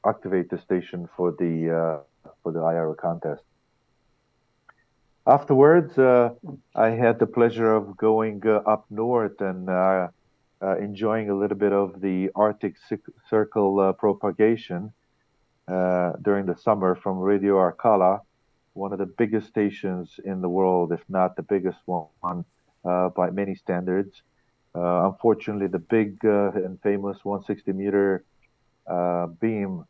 activate the station for the IRA contest. Afterwards, I had the pleasure of going up north and enjoying a little bit of the Arctic Circle propagation during the summer from Radio Arcala, one of the biggest stations in the world, if not the biggest one by many standards. Unfortunately, the big and famous 160-meter beam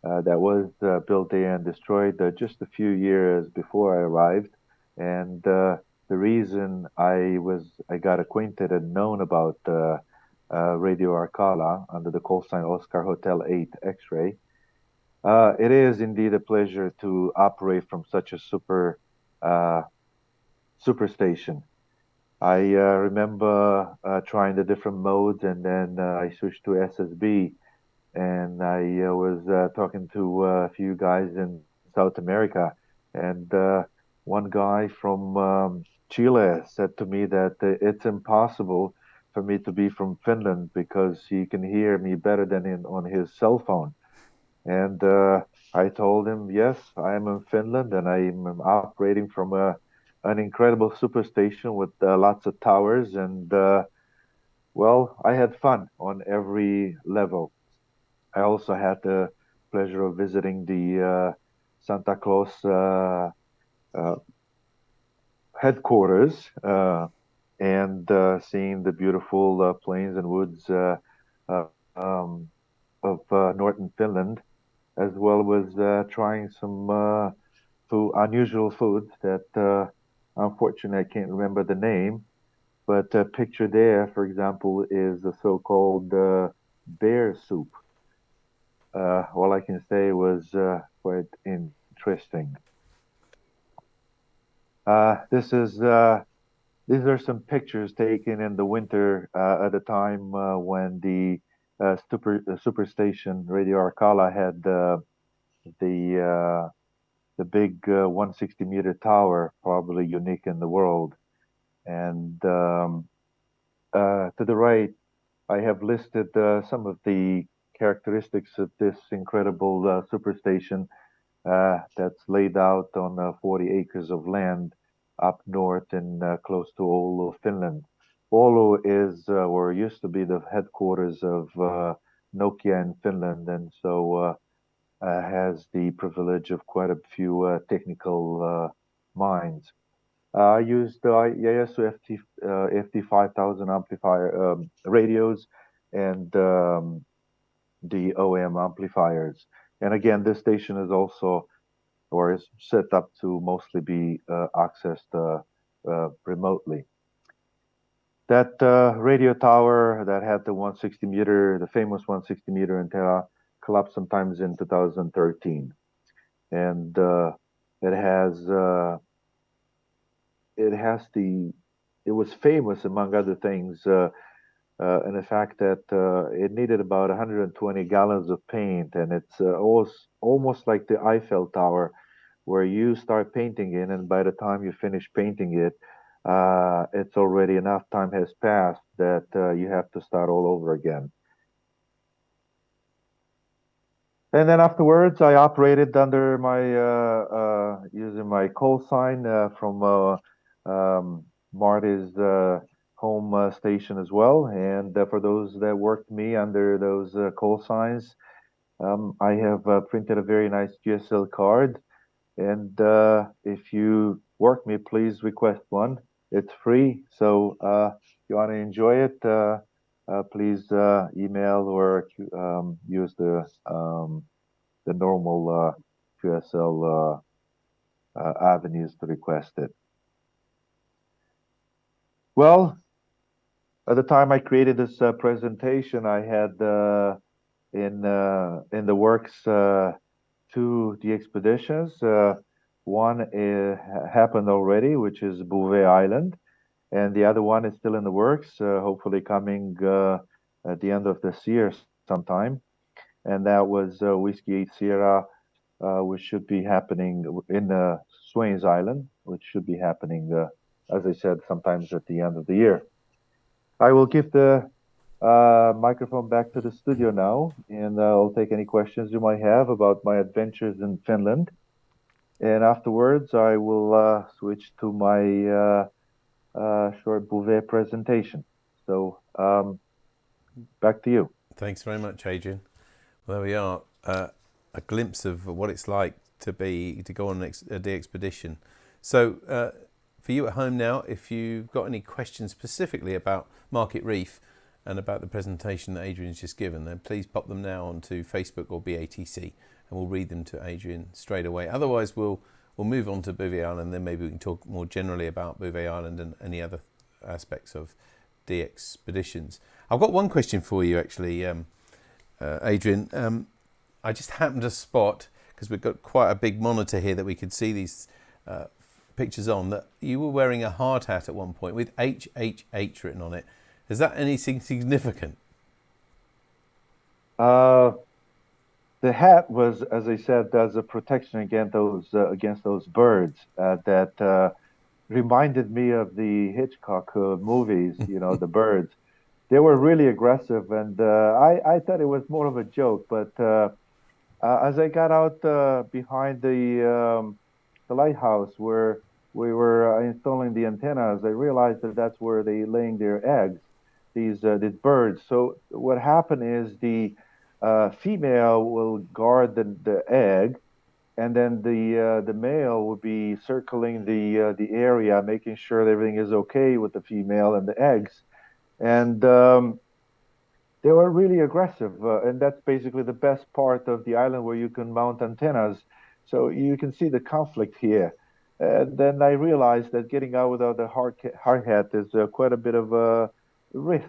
that was built there and destroyed just a few years before I arrived. And the reason I got acquainted and known about Radio Arcala under the call sign Oscar Hotel 8 X-ray, it is indeed a pleasure to operate from such a super station. I remember trying the different modes, and then I switched to SSB, and I was talking to a few guys in South America, and one guy from Chile said to me that it's impossible for me to be from Finland because he can hear me better than on his cell phone. And I told him, yes, I am in Finland, and I'm operating from an incredible superstation with lots of towers, and well, I had fun on every level. I also had the pleasure of visiting the Santa Claus headquarters and seeing the beautiful plains and woods um, of northern Finland, as well as trying some unusual foods that unfortunately I can't remember the name. But picture there, for example, is the so-called bear soup. All I can say was quite interesting. This is these are some pictures taken in the winter at a time when the superstation Radio Arcala had the big 160-meter tower, probably unique in the world. And to the right I have listed some of the characteristics of this incredible superstation that's laid out on 40 acres of land up north and close to Oulu, Finland. Oulu is or used to be the headquarters of Nokia in Finland, and so has the privilege of quite a few technical minds. I used the Yaesu FT5000 amplifier radios and the OM amplifiers. And again, this station is also or is set up to mostly be accessed remotely. That radio tower that had the 160 meter, the famous 160 meter antenna, collapsed sometimes in 2013, and it has it was famous among other things in the fact that it needed about 120 gallons of paint, and it's almost like the Eiffel Tower, where you start painting it, and by the time you finish painting it, it's already enough time has passed that you have to start all over again. And then afterwards, I operated under my using my call sign from Marty's home station as well. And for those that worked me under those call signs, I have printed a very nice GSL card. And if you work me, please request one. It's free. So if you want to enjoy it, please email or use the normal QSL avenues to request it. Well, at the time I created this presentation, I had in the works 2 de-expeditions. One happened already, which is Bouvet Island, and the other one is still in the works, hopefully coming at the end of this year sometime. And that was Whiskey 8 Sierra, which should be happening in Swains Island, which should be happening, as I said, sometimes at the end of the year. I will give the microphone back to the studio now, and I'll take any questions you might have about my adventures in Finland. And afterwards, I will switch to my short Bouvet presentation. So back to you. Thanks very much, Adrian. Well, there we are. A glimpse of what it's like to go on a de-expedition. So for you at home now, if you've got any questions specifically about Market Reef and about the presentation that Adrian's just given, then please pop them now onto Facebook or BATC, and we'll read them to Adrian straight away. Otherwise, we'll move on to Bouvet Island, then maybe we can talk more generally about Bouvet Island and any other aspects of de-expeditions. I've got one question for you, actually, Adrian. I just happened to spot, because we've got quite a big monitor here that we could see these pictures on, that you were wearing a hard hat at one point with HHH written on it. Is that anything significant? The hat was, as I said, as a protection against those birds that reminded me of the Hitchcock movies. You know, the birds. They were really aggressive, and I thought it was more of a joke. But as I got out behind the lighthouse where we were installing the antennas, I realized that that's where they laying their eggs, these birds. So what happened is the female will guard the egg, and then the male will be circling the area, making sure that everything is okay with the female and the eggs. And they were really aggressive, and that's basically the best part of the island where you can mount antennas. So you can see the conflict here. And then I realized that getting out without a hard hat is quite a bit of a risk,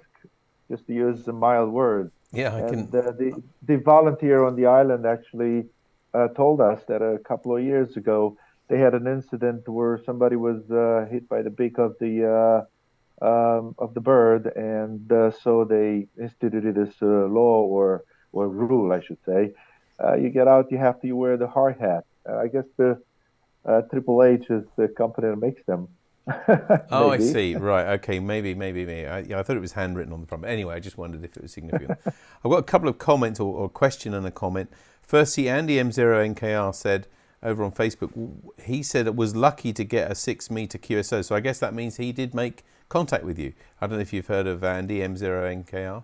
just to use a mild word. Yeah, the volunteer on the island actually told us that a couple of years ago they had an incident where somebody was hit by the beak of the bird, and so they instituted this law or rule, I should say. You get out, you have to wear the hard hat. I guess the Triple H is the company that makes them. Oh, I Maybe. see. Right. Okay. Maybe. Yeah, I thought it was handwritten on the front. But anyway, I just wondered if it was significant. I've got a couple of comments or a question and a comment. Firstly, Andy M0NKR said over on Facebook, he said it was lucky to get a 6 meter QSO. So I guess that means he did make contact with you. I don't know if you've heard of Andy M0NKR.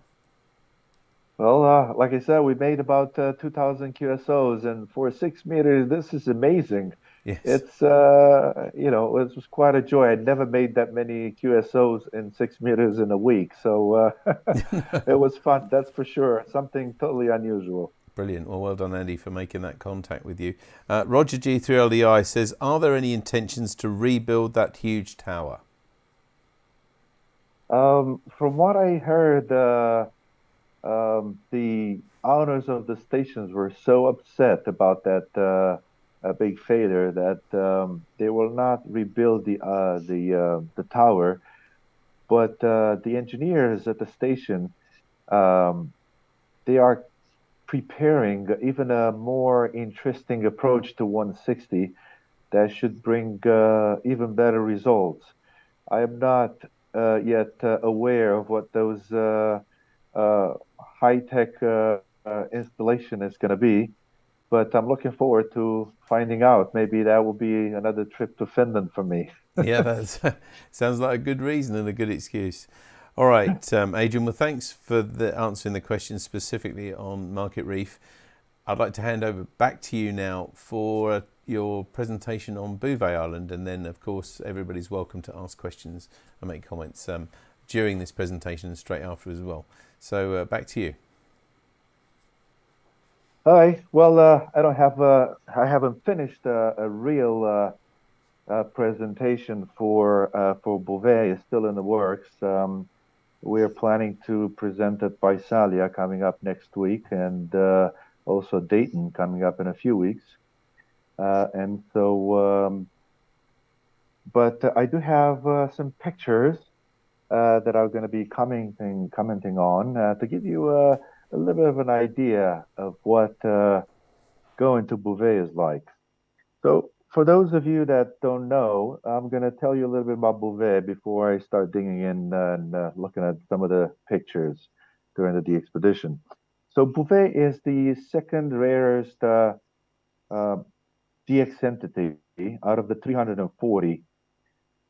Well, like I said, we made about 2,000 QSOs, and for 6 meters, this is amazing. Yes. It's, it was quite a joy. I'd never made that many QSOs in 6 meters in a week, so it was fun, that's for sure. Something totally unusual. Brilliant. Well done, Andy, for making that contact with you. Roger G3LDI says, are there any intentions to rebuild that huge tower? From what I heard, the owners of the stations were so upset about that big failure that they will not rebuild the tower. But the engineers at the station, um, they are preparing even a more interesting approach to 160 that should bring even better results. I am not yet aware of what those uh, high-tech installation is going to be, but I'm looking forward to finding out. Maybe that will be another trip to Finland for me. Yeah, that sounds like a good reason and a good excuse. All right, Adrian, well, thanks for answering the question specifically on Market Reef. I'd like to hand over back to you now for your presentation on Bouvet Island, and then, of course, everybody's welcome to ask questions and make comments during this presentation and straight after as well. So back to you. Hi. Well, I haven't finished a real presentation for Bouvet. It's still in the works. We're planning to present at Visalia coming up next week, and also Dayton coming up in a few weeks. And so, but I do have some pictures that I'm going to be commenting on to give you a little bit of an idea of what going to Bouvet is like. So, for those of you that don't know, I'm going to tell you a little bit about Bouvet before I start digging in and looking at some of the pictures during the expedition. So, Bouvet is the second rarest uh, DX entity out of the 340.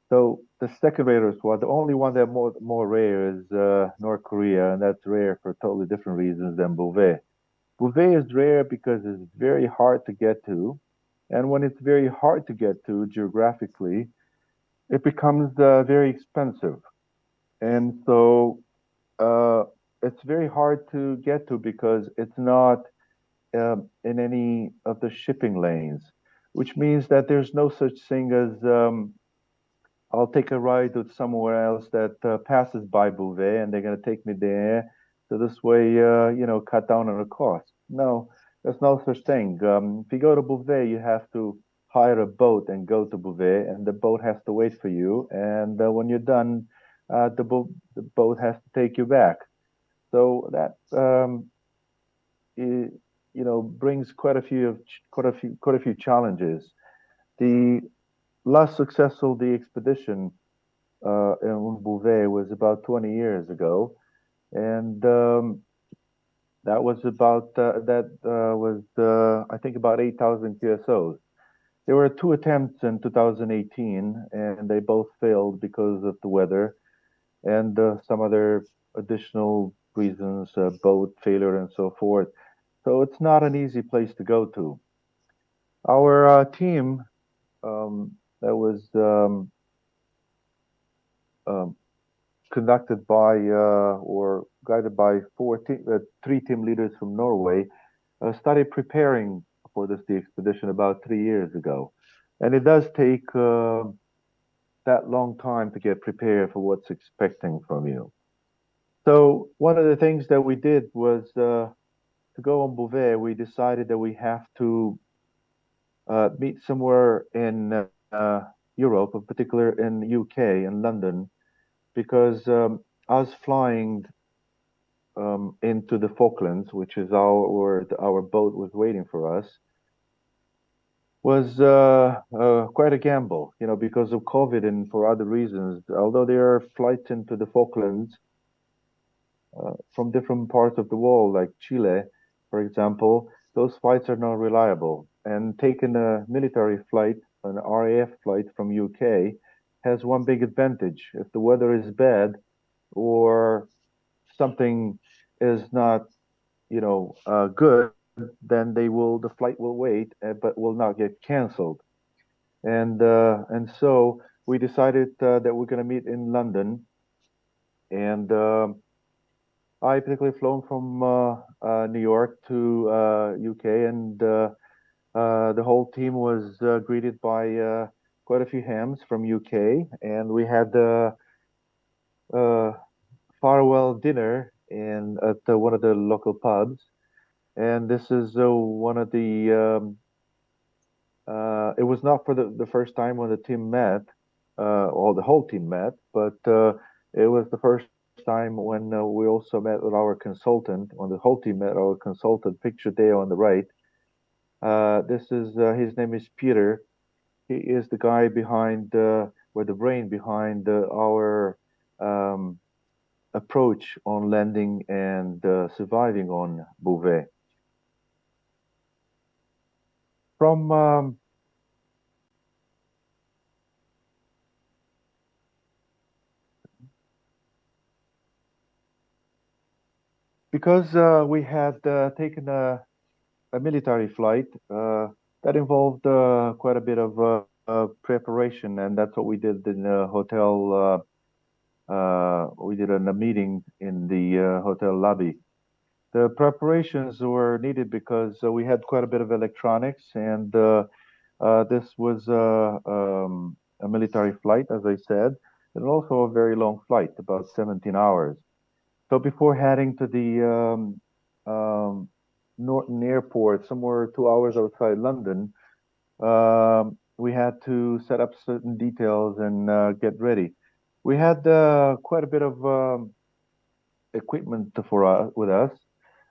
So, the second rarest one, the only one that more rare is North Korea, and that's rare for totally different reasons than Bouvet. Bouvet is rare because it's very hard to get to. And when it's very hard to get to geographically, it becomes very expensive. And so it's very hard to get to because it's not in any of the shipping lanes, which means that there's no such thing as I'll take a ride to somewhere else that passes by Bouvet and they're going to take me there. So this way, cut down on the cost. No, there's no such thing. If you go to Bouvet, you have to hire a boat and go to Bouvet, and the boat has to wait for you. And when you're done, the boat has to take you back. So that brings quite a few challenges. The last successful the expedition in Bouvet was about 20 years ago, and that was I think about 8,000 QSOs. There were two attempts in 2018, and they both failed because of the weather and some other additional reasons, boat failure and so forth. So it's not an easy place to go to. Our team that was um, conducted by or guided by three team leaders from Norway, started preparing for the expedition about 3 years ago. And it does take that long time to get prepared for what's expecting from you. So one of the things that we did was to go on Bouvet, we decided that we have to meet somewhere in Europe, in particular in UK, in London, because us flying into the Falklands, which is where our boat was waiting for us. was quite a gamble, because of COVID and for other reasons. Although there are flights into the Falklands from different parts of the world, like Chile, for example, those flights are not reliable. And taking a military flight, an RAF flight from UK, has one big advantage. If the weather is bad or something is not, good, then the flight will wait, but will not get canceled. And so we decided that we're going to meet in London, and I particularly flown from New York to UK, and the whole team was greeted by quite a few hams from UK, and we had uh, farewell dinner in at one of the local pubs. And this is one of the it was not for the first time when the team met, or the whole team met, but it was the first time when we also met with our consultant, when the whole team met our consultant, pictured there on the right. This is his name is Peter. He is the guy behind, or the brain behind our um, approach on landing and surviving on Bouvet. From Because we had taken a military flight that involved quite a bit of preparation, and that's what we did in the hotel. We did in a meeting in the hotel lobby. The preparations were needed because we had quite a bit of electronics, and this was a military flight, as I said, and also a very long flight, about 17 hours. So before heading to the Norton Airport, somewhere 2 hours outside London, we had to set up certain details and get ready. We had quite a bit of equipment with us,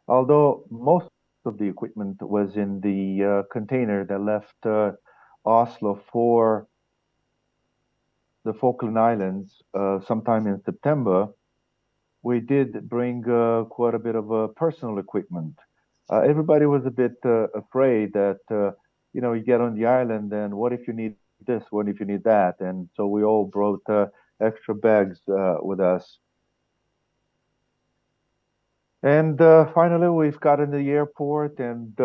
although most of the equipment was in the container that left Oslo for the Falkland Islands sometime in September. We did bring quite a bit of personal equipment. Everybody was a bit afraid that, you get on the island and what if you need this, what if you need that? And so we all brought extra bags with us. And finally, we've got in the airport, and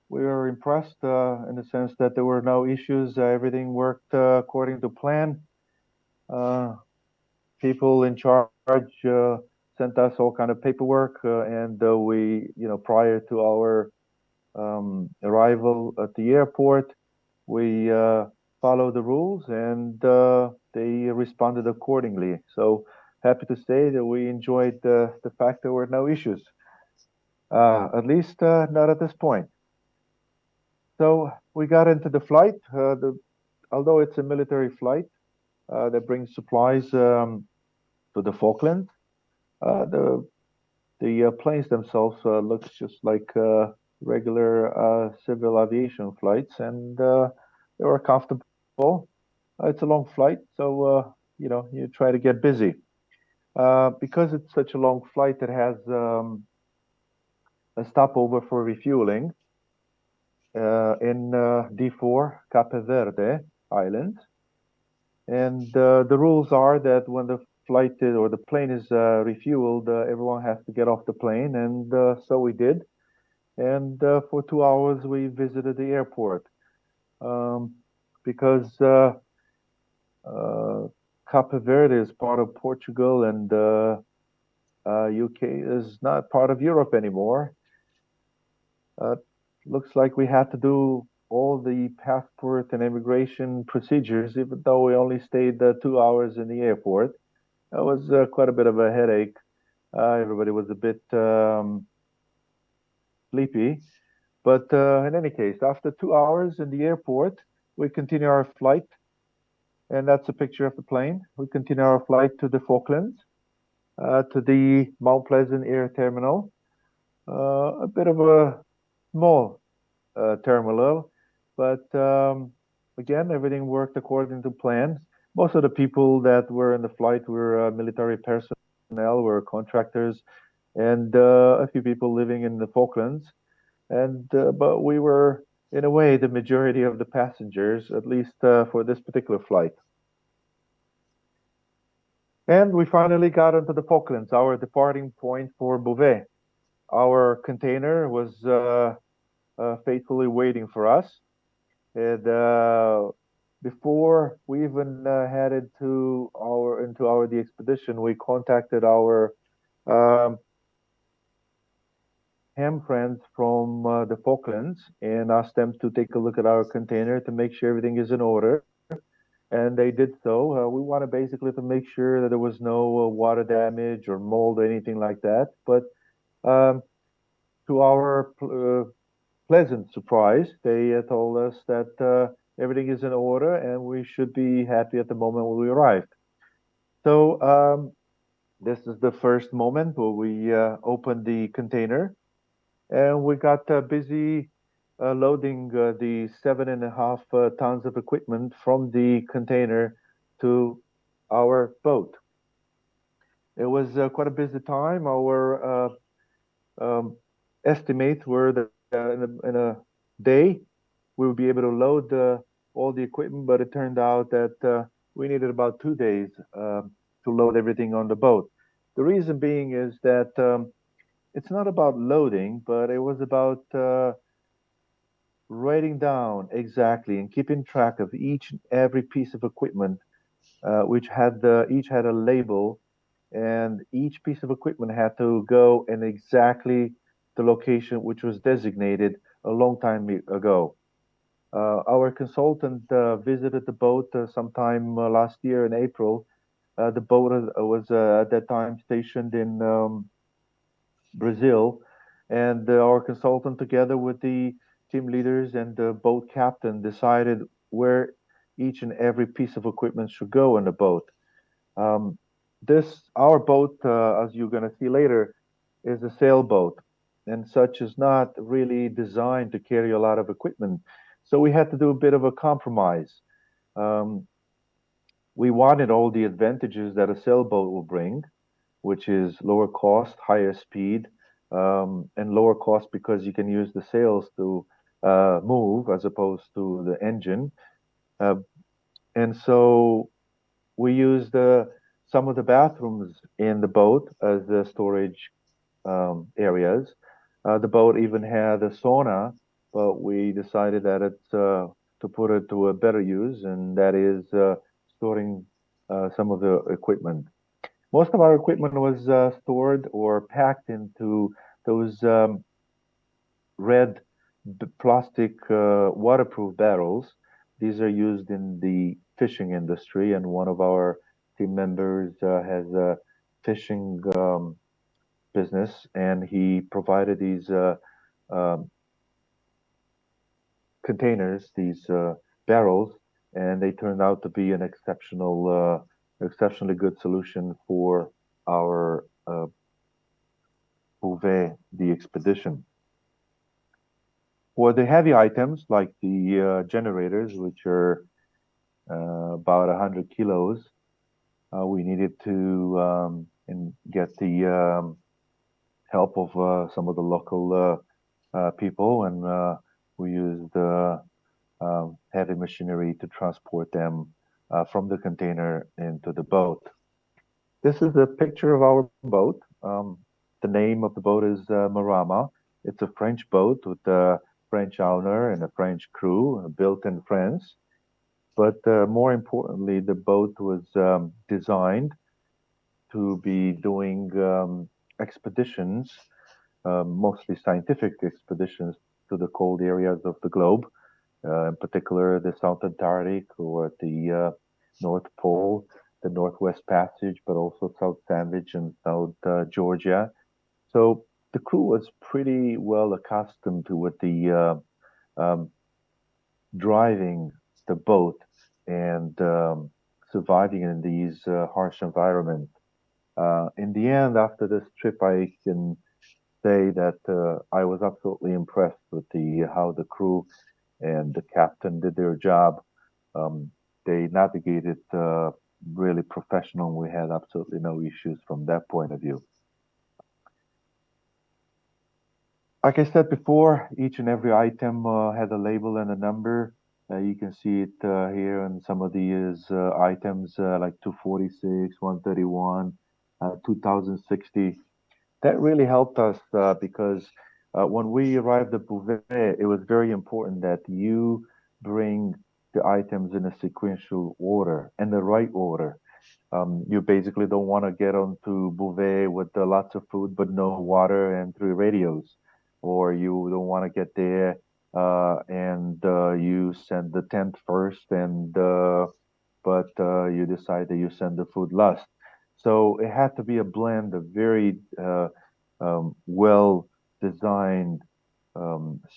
we were impressed in the sense that there were no issues. Everything worked according to plan. People in charge sent us all kind of paperwork, and we, prior to our arrival at the airport, we followed the rules, and they responded accordingly. So happy to say that we enjoyed the fact there were no issues, at least not at this point. So we got into the flight. Although it's a military flight that brings supplies to the Falklands, the planes themselves looks just like regular civil aviation flights, and they were comfortable. It's a long flight, so you try to get busy. Because it's such a long flight, it has a stopover for refueling in D4 Cape Verde Island, and the rules are that when the flight is, or the plane is refueled, everyone has to get off the plane, and so we did. And for 2 hours, we visited the airport because Cape Verde is part of Portugal, and UK is not part of Europe anymore. Looks like we had to do all the passport and immigration procedures, even though we only stayed 2 hours in the airport. That was quite a bit of a headache. Everybody was a bit sleepy. But in any case, after 2 hours in the airport, we continue our flight. And that's a picture of the plane. We continue our flight to the Falklands, to the Mount Pleasant Air Terminal. A bit of a small terminal, But again, everything worked according to plan. Most of the people that were in the flight were military personnel, were contractors, and a few people living in the Falklands. And but we were, in a way, the majority of the passengers, at least for this particular flight. And we finally got into the Falklands, our departing point for Bouvet. Our container was faithfully waiting for us. And before we even headed to our the expedition, we contacted our um, ham friends from the Falklands and asked them to take a look at our container to make sure everything is in order. And they did so. We wanted basically to make sure that there was no water damage or mold or anything like that. But um, to our pleasant surprise, they told us that everything is in order and we should be happy at the moment when we arrived. So this is the first moment where we opened the container and we got busy loading the 7.5 tons of equipment from the container to our boat. It was quite a busy time. Our estimates were that in a day we would be able to load all the equipment, but it turned out that we needed about 2 days to load everything on the boat. The reason being is that it's not about loading, but it was about writing down exactly and keeping track of each and every piece of equipment, which had each had a label, and each piece of equipment had to go in exactly the location which was designated a long time ago. Our consultant visited the boat sometime last year in April. The boat was at that time stationed in Brazil, and our consultant, together with the team leaders and the boat captain, decided where each and every piece of equipment should go in the boat. Um, our boat, as you're going to see later, is a sailboat, and such is not really designed to carry a lot of equipment. So we had to do a bit of a compromise. Um, we wanted all the advantages that a sailboat will bring, which is lower cost, higher speed, and lower cost because you can use the sails to move as opposed to the engine. Uh, and so we used some of the bathrooms in the boat as the storage areas. The boat even had a sauna, but we decided that it's to put it to a better use, and that is storing some of the equipment. Most of our equipment was stored or packed into those red plastic waterproof barrels. These are used in the fishing industry, and one of our team members has a fishing business, and he provided these um, containers, these barrels, and they turned out to be an exceptionally good solution for our Bouvet, the expedition. For the heavy items like the generators, which are about 100 kilos, we needed to get the help of some of the local people, and we used heavy machinery to transport them from the container into the boat. This is a picture of our boat. The name of the boat is Marama. It's a French boat with a French owner and a French crew, built in France. But more importantly, the boat was designed to be doing expeditions, mostly scientific expeditions to the cold areas of the globe, in particular the South Antarctic or the North Pole, the Northwest Passage, but also South Sandwich and South Georgia. So the crew was pretty well accustomed to what the driving the boat and surviving in these harsh environments. In the end, after this trip, I can say that I was absolutely impressed with the how the crew and the captain did their job. They navigated really professional. We had absolutely no issues from that point of view. Like I said before, each and every item had a label and a number. You can see it here on some of these items like 246, 131, 2060. That really helped us because when we arrived at Bouvet, it was very important that you bring the items in a sequential order and the right order. You basically don't want to get onto Bouvet with lots of food but no water and 3 radios, or you don't want to get there and you send the tent first, and but you decide that you send the food last. So it had to be a blend, a very well designed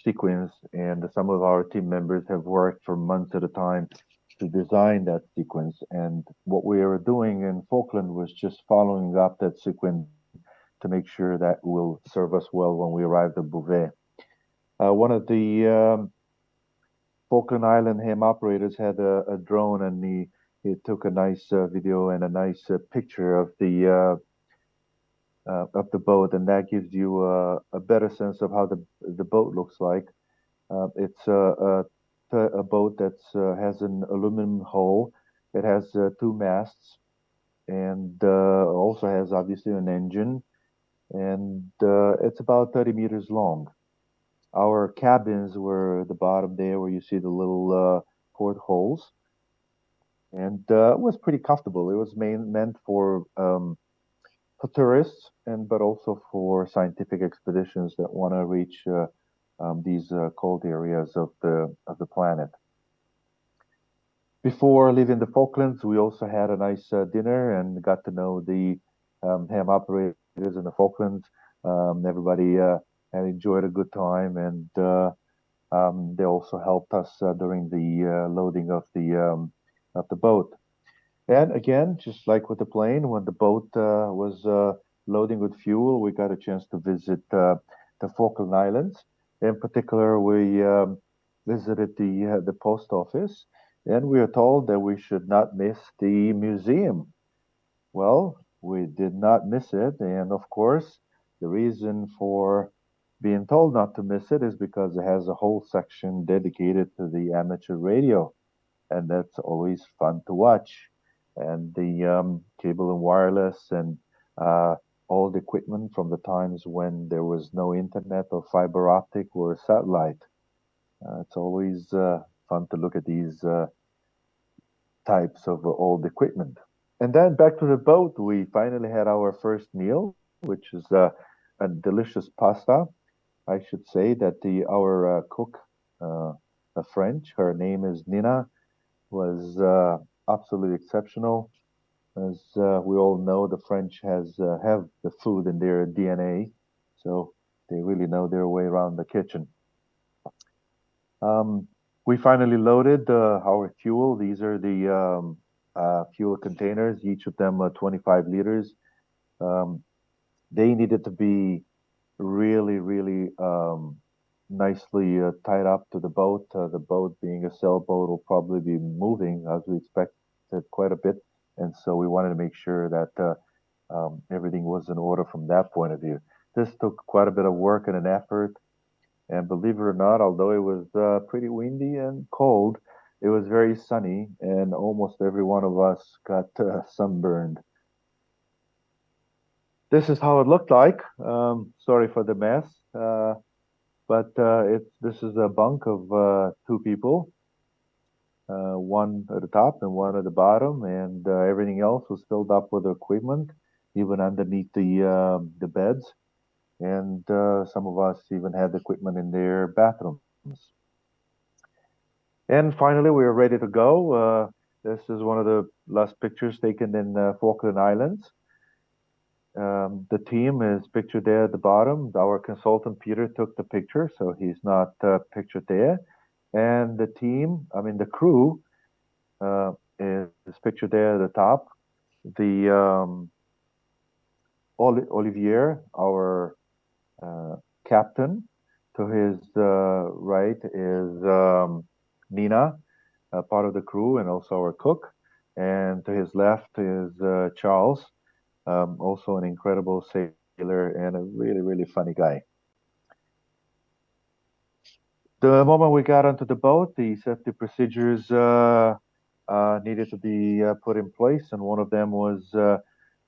sequence, and some of our team members have worked for months at a time to design that sequence. And what we were doing in Falkland was just following up that sequence to make sure that will serve us well when we arrived at Bouvet. One of the Falkland Island ham operators had a drone, and he took a nice video and a nice picture of the boat, and that gives you a better sense of how the boat looks like. It's a boat that has an aluminum hull. It has 2 masts, and also has obviously an engine, and it's about 30 meters long. Our cabins were at the bottom there, where you see the little portholes, and it was pretty comfortable. It was meant for tourists, and but also for scientific expeditions that want to reach these cold areas of the planet. Before leaving the Falklands, we also had a nice dinner and got to know the ham operators in the Falklands. Everybody had enjoyed a good time, and they also helped us during the loading of the boat. And again, just like with the plane, when the boat was loading with fuel, we got a chance to visit the Falkland Islands. In particular, we visited the post office, and we are told that we should not miss the museum. Well, we did not miss it, and of course, the reason for being told not to miss it is because it has a whole section dedicated to the amateur radio, and that's always fun to watch. And the cable and wireless, and all the equipment from the times when there was no internet or fiber optic or satellite. It's always fun to look at these types of old equipment. And then back to the boat, we finally had our first meal, which is a delicious pasta. I should say that our cook, a French, her name is Nina, was absolutely exceptional. As we all know, the French have the food in their DNA, so they really know their way around the kitchen. We finally loaded our fuel. These are the fuel containers, each of them 25 liters. They needed to be really, really nicely tied up to the boat. The boat, being a sailboat, will probably be moving as we expected quite a bit, and so we wanted to make sure that everything was in order from that point of view. This took quite a bit of work and an effort, and believe it or not, although it was pretty windy and cold, it was very sunny, and almost every one of us got sunburned. This is how it looked like. Sorry for the mess. But this is a bunk of 2 people, one at the top and one at the bottom, and everything else was filled up with equipment, even underneath the beds. And some of us even had equipment in their bathrooms. And finally, we were ready to go. This is one of the last pictures taken in Falkland Islands. The team is pictured there at the bottom. Our consultant Peter took the picture, so he's not pictured there. And the team, I mean the crew, is pictured there at the top. The Olivier, our captain, To his right is Nina, part of the crew and also our cook. And to his left is Charles, also an incredible sailor and a really, really funny guy. The moment we got onto the boat, the safety procedures needed to be put in place, and one of them was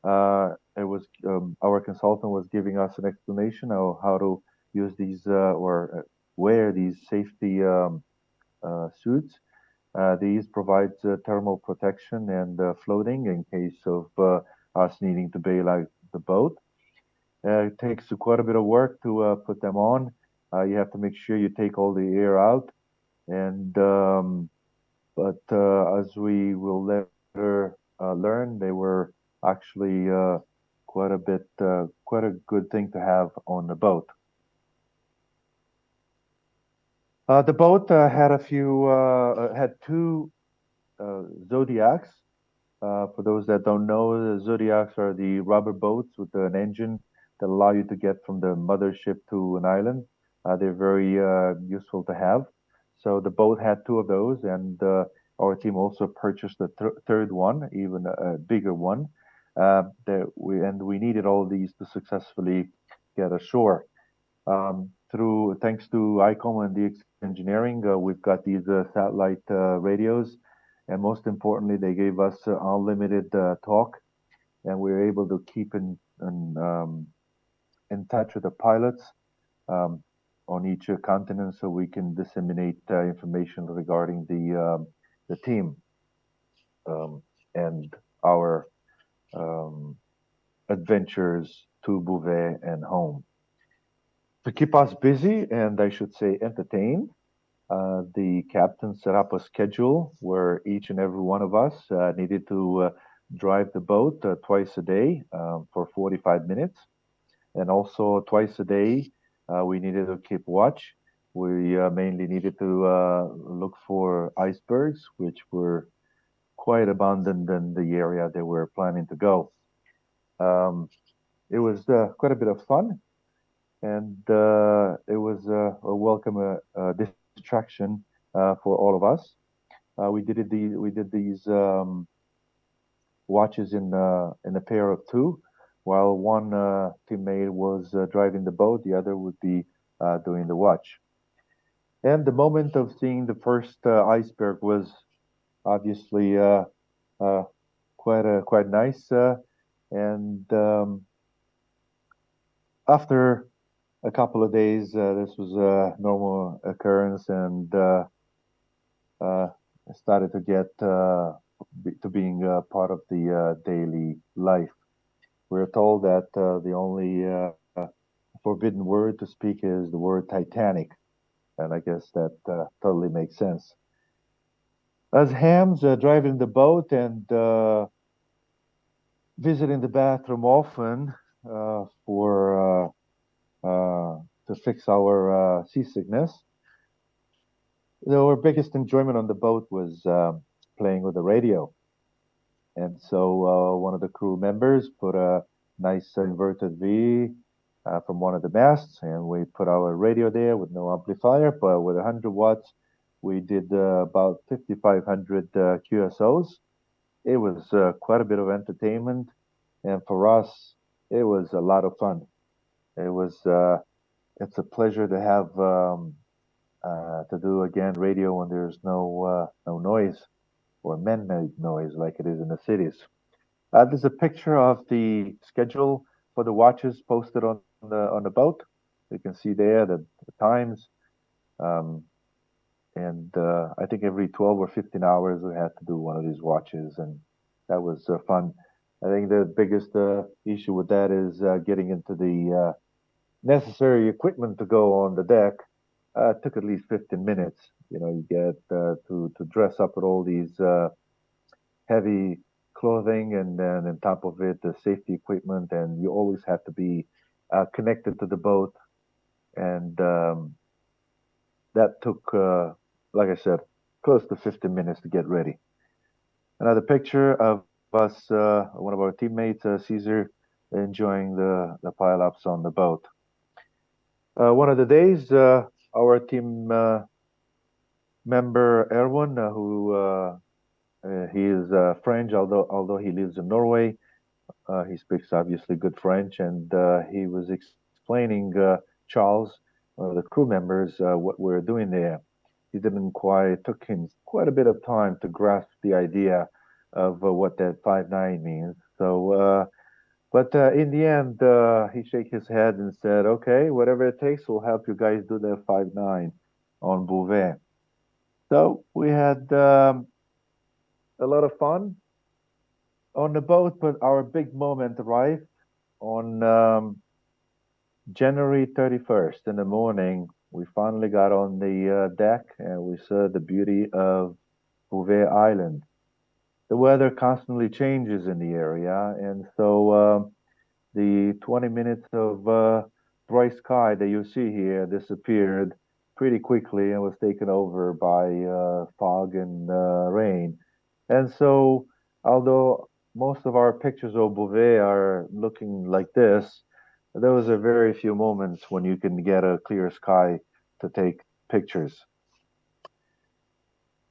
our consultant was giving us an explanation of how to use these or wear these safety suits. These provides thermal protection and floating in case of us needing to bail out the boat. It takes quite a bit of work to put them on. You have to make sure you take all the air out, and but as we will later learn, they were actually quite a good thing to have on the boat. The boat had two Zodiacs. For those that don't know, the Zodiacs are the rubber boats with an engine that allow you to get from the mothership to an island. They're very useful to have. So the boat had two of those, and our team also purchased a third one, even a bigger one. We needed all these to successfully get ashore. Thanks to ICOM and DX Engineering, we've got these satellite radios, and most importantly, they gave us unlimited talk, and we were able to keep in touch with the pilots on each continent, so we can disseminate information regarding the team and our adventures to Bouvet and home. To keep us busy, and I should say entertained, the captain set up a schedule where each and every one of us needed to drive the boat twice a day for 45 minutes. And also twice a day, we needed to keep watch. We mainly needed to look for icebergs, which were quite abundant in the area they were planning to go. It was quite a bit of fun, and it was a welcome distraction for all of us. We did these watches in a pair of two, while one teammate was driving the boat, the other would be doing the watch. And the moment of seeing the first iceberg was obviously quite nice. And after a couple of days, this was a normal occurrence, and started to get to being part of the daily life. We're told that the only forbidden word to speak is the word Titanic, and I guess that totally makes sense. As hams driving the boat and visiting the bathroom often to fix our seasickness, our biggest enjoyment on the boat was playing with the radio. And so one of the crew members put a nice inverted V from one of the masts, and we put our radio there with no amplifier, but with 100 watts, we did about 5,500 QSOs. It was quite a bit of entertainment, and for us, it was a lot of fun. It's a pleasure to have to do again radio when there's no noise or man-made noise like it is in the cities. There's a picture of the schedule for the watches posted on the boat. You can see there the times, and I think every 12 or 15 hours we had to do one of these watches, and that was fun. I think the biggest issue with that is getting into the necessary equipment to go on the deck. It took at least 15 minutes. You know, you get to dress up with all these heavy clothing, and then on top of it, the safety equipment, and you always have to be connected to the boat. And that took, like I said, close to 15 minutes to get ready. Another picture of us, one of our teammates, Caesar, enjoying the pile-ups on the boat. One of the days, our team member Erwin, he is French, although he lives in Norway, he speaks obviously good French, and he was explaining Charles, one of the crew members, what we're doing there. He didn't quite took him quite a bit of time to grasp the idea of what that 5-9 means. So, but in the end, he shook his head and said, "Okay, whatever it takes, we'll help you guys do the 5-9 on Bouvet." So we had a lot of fun on the boat, but our big moment arrived on January 31st in the morning. We finally got on the deck and we saw the beauty of Bouvet Island. The weather constantly changes in the area, and so the 20 minutes of bright sky that you see here disappeared pretty quickly and was taken over by fog and rain. And so, although most of our pictures of Beauvais are looking like this, those are very few moments when you can get a clear sky to take pictures.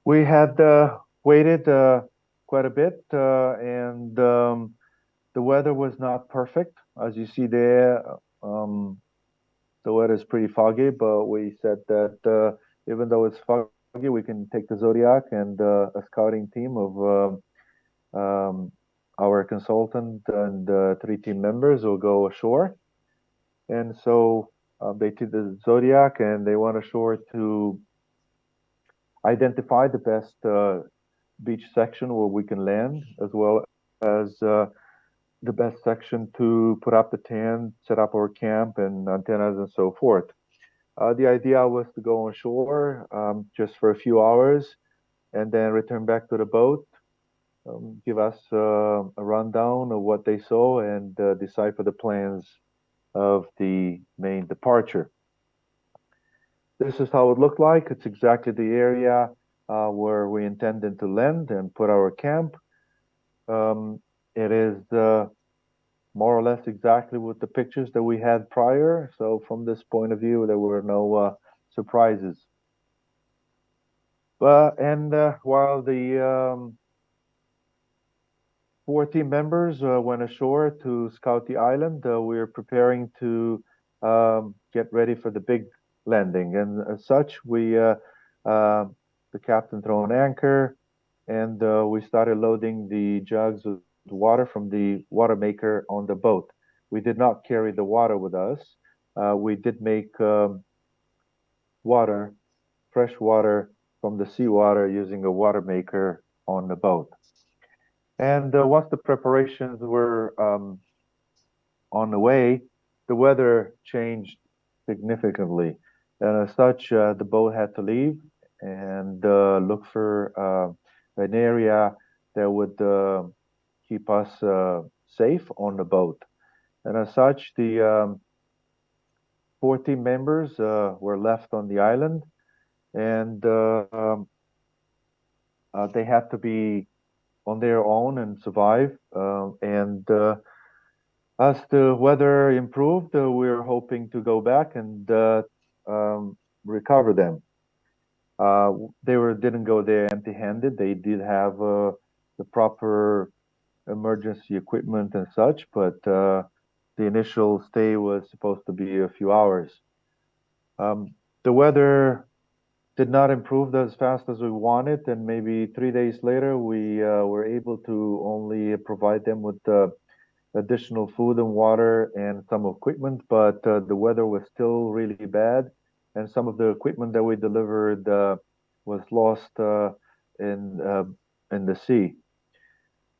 We had waited quite a bit, and the weather was not perfect. As you see there, the weather is pretty foggy, but we said that even though it's foggy, we can take the Zodiac and a scouting team of our consultant and 3 team members will go ashore. And so they took the Zodiac and they went ashore to identify the best beach section where we can land, as well as the best section to put up the tent, set up our camp and antennas and so forth. The idea was to go on shore just for a few hours and then return back to the boat, give us a rundown of what they saw and decipher the plans of the main departure. This is how it looked like. It's exactly the area where we intended to land and put our camp. It is more or less exactly with the pictures that we had prior. So from this point of view, there were no surprises. And while the 4 team members went ashore to scout the island, we were preparing to get ready for the big landing. And as such, the captain threw an anchor, and we started loading the jugs with water from the water maker on the boat. We did not carry the water with us. We did make water, fresh water from the seawater using a water maker on the boat. And once the preparations were on the way, the weather changed significantly. And as such, the boat had to leave and look for an area that would keep us safe on the boat. And as such, the 4 team members were left on the island, and they had to be on their own and survive. And as the weather improved, we were hoping to go back and recover them. They didn't go there empty-handed. They did have the proper emergency equipment and such, but the initial stay was supposed to be a few hours. The weather did not improve as fast as we wanted, and maybe 3 days later, we were able to only provide them with additional food and water and some equipment, but the weather was still really bad, and some of the equipment that we delivered was lost in the sea.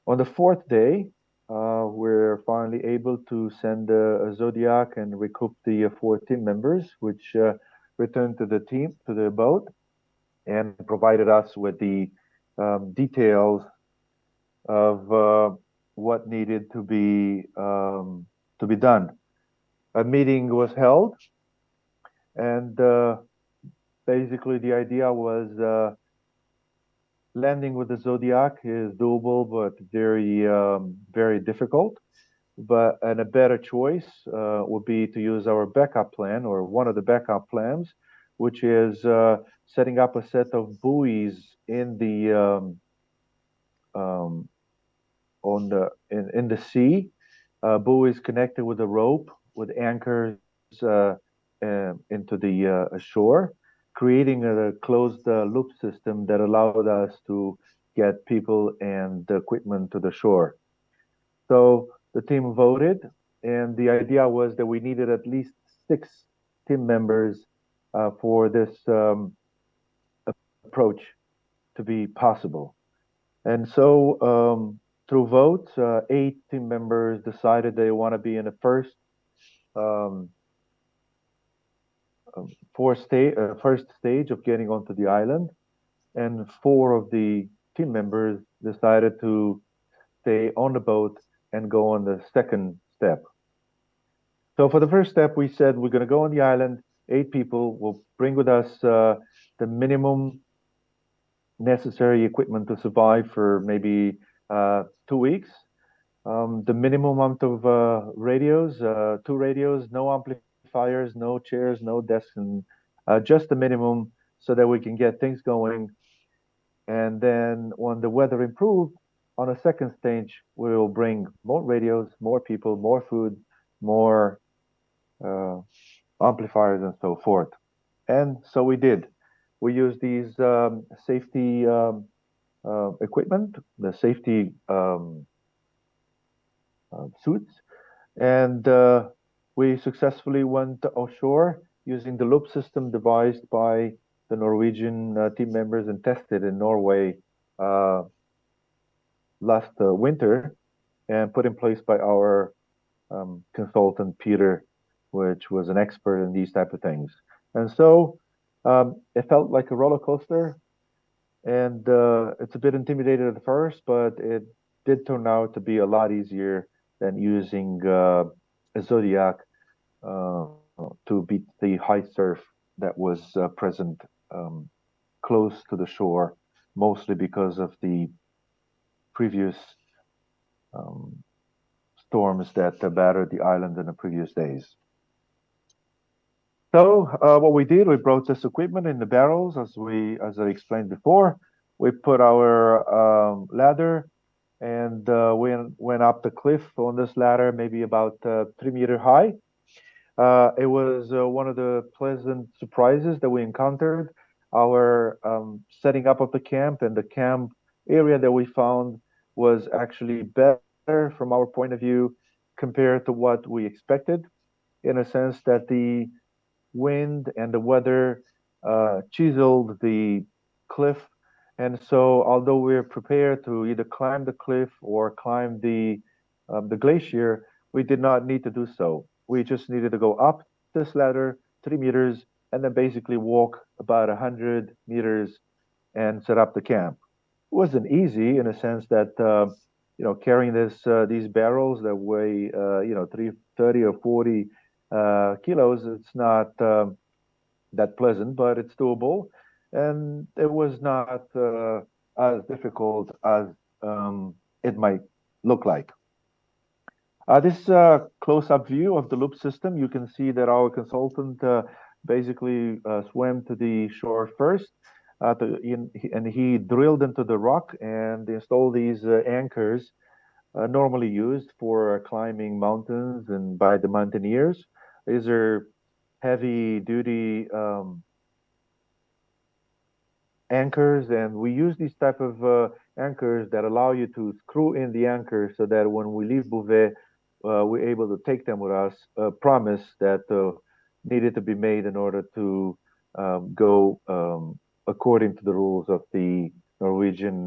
On the 4th day, we're finally able to send a Zodiac and recoup the 4 team members, which returned to the boat, and provided us with the details of what needed to be done. A meeting was held, and basically the idea was landing with the Zodiac is doable, but very difficult. but a better choice would be to use our backup plan, or one of the backup plans, which is setting up a set of buoys in the um, in the sea, buoys connected with a rope with anchors into the shore, creating a closed loop system that allowed us to get people and the equipment to the shore. So the team voted, and the idea was that we needed at least 6 team members for this approach to be possible. And so, through votes, 8 team members decided they want to be in the um, first stage of getting onto the island, and 4 of the team members decided to stay on the boat and go on the second step. So for the first step, we said we're going to go on the island. 8 people will bring with us the minimum necessary equipment to survive for maybe 2 weeks. The minimum amount of radios, 2 radios, no amplifiers, no chairs, no desks, and just the minimum so that we can get things going. And then when the weather improved, on a second stage, we will bring more radios, more people, more food, more uh, amplifiers, and so forth. And so we did. We used these safety equipment, the safety suits, and we successfully went offshore using the loop system devised by the Norwegian team members and tested in Norway last winter, and put in place by our consultant Peter, which was an expert in these type of things. And so it felt like a roller coaster, and it's a bit intimidating at first, but it did turn out to be a lot easier than using a Zodiac uh, to beat the high surf that was present um, close to the shore, mostly because of the previous um, storms that battered the island in the previous days. So what we did, we brought this equipment in the barrels, as I explained before. We put our ladder, and we went up the cliff on this ladder, maybe about 3 meter high. It was one of the pleasant surprises that we encountered. Our setting up of the camp, and the camp area that we found was actually better from our point of view compared to what we expected, in a sense that the wind and the weather chiseled the cliff. And so, although we're prepared to either climb the cliff or climb the glacier, we did not need to do so. We just needed to go up this ladder 3 meters and then basically walk about 100 meters and set up the camp. It wasn't easy, in a sense that carrying these barrels that weigh 30 or 40 kilos, it's not that pleasant, but it's doable, and it was not as difficult as it might look like. This close-up view of the loop system, you can see that our consultant basically swam to the shore first, and he drilled into the rock and installed these anchors normally used for climbing mountains and by the mountaineers. These are heavy-duty anchors, and we use these type of anchors that allow you to screw in the anchor so that when we leave Bouvet, we're able to take them with us. A promise that needed to be made in order to go according to the rules of the Norwegian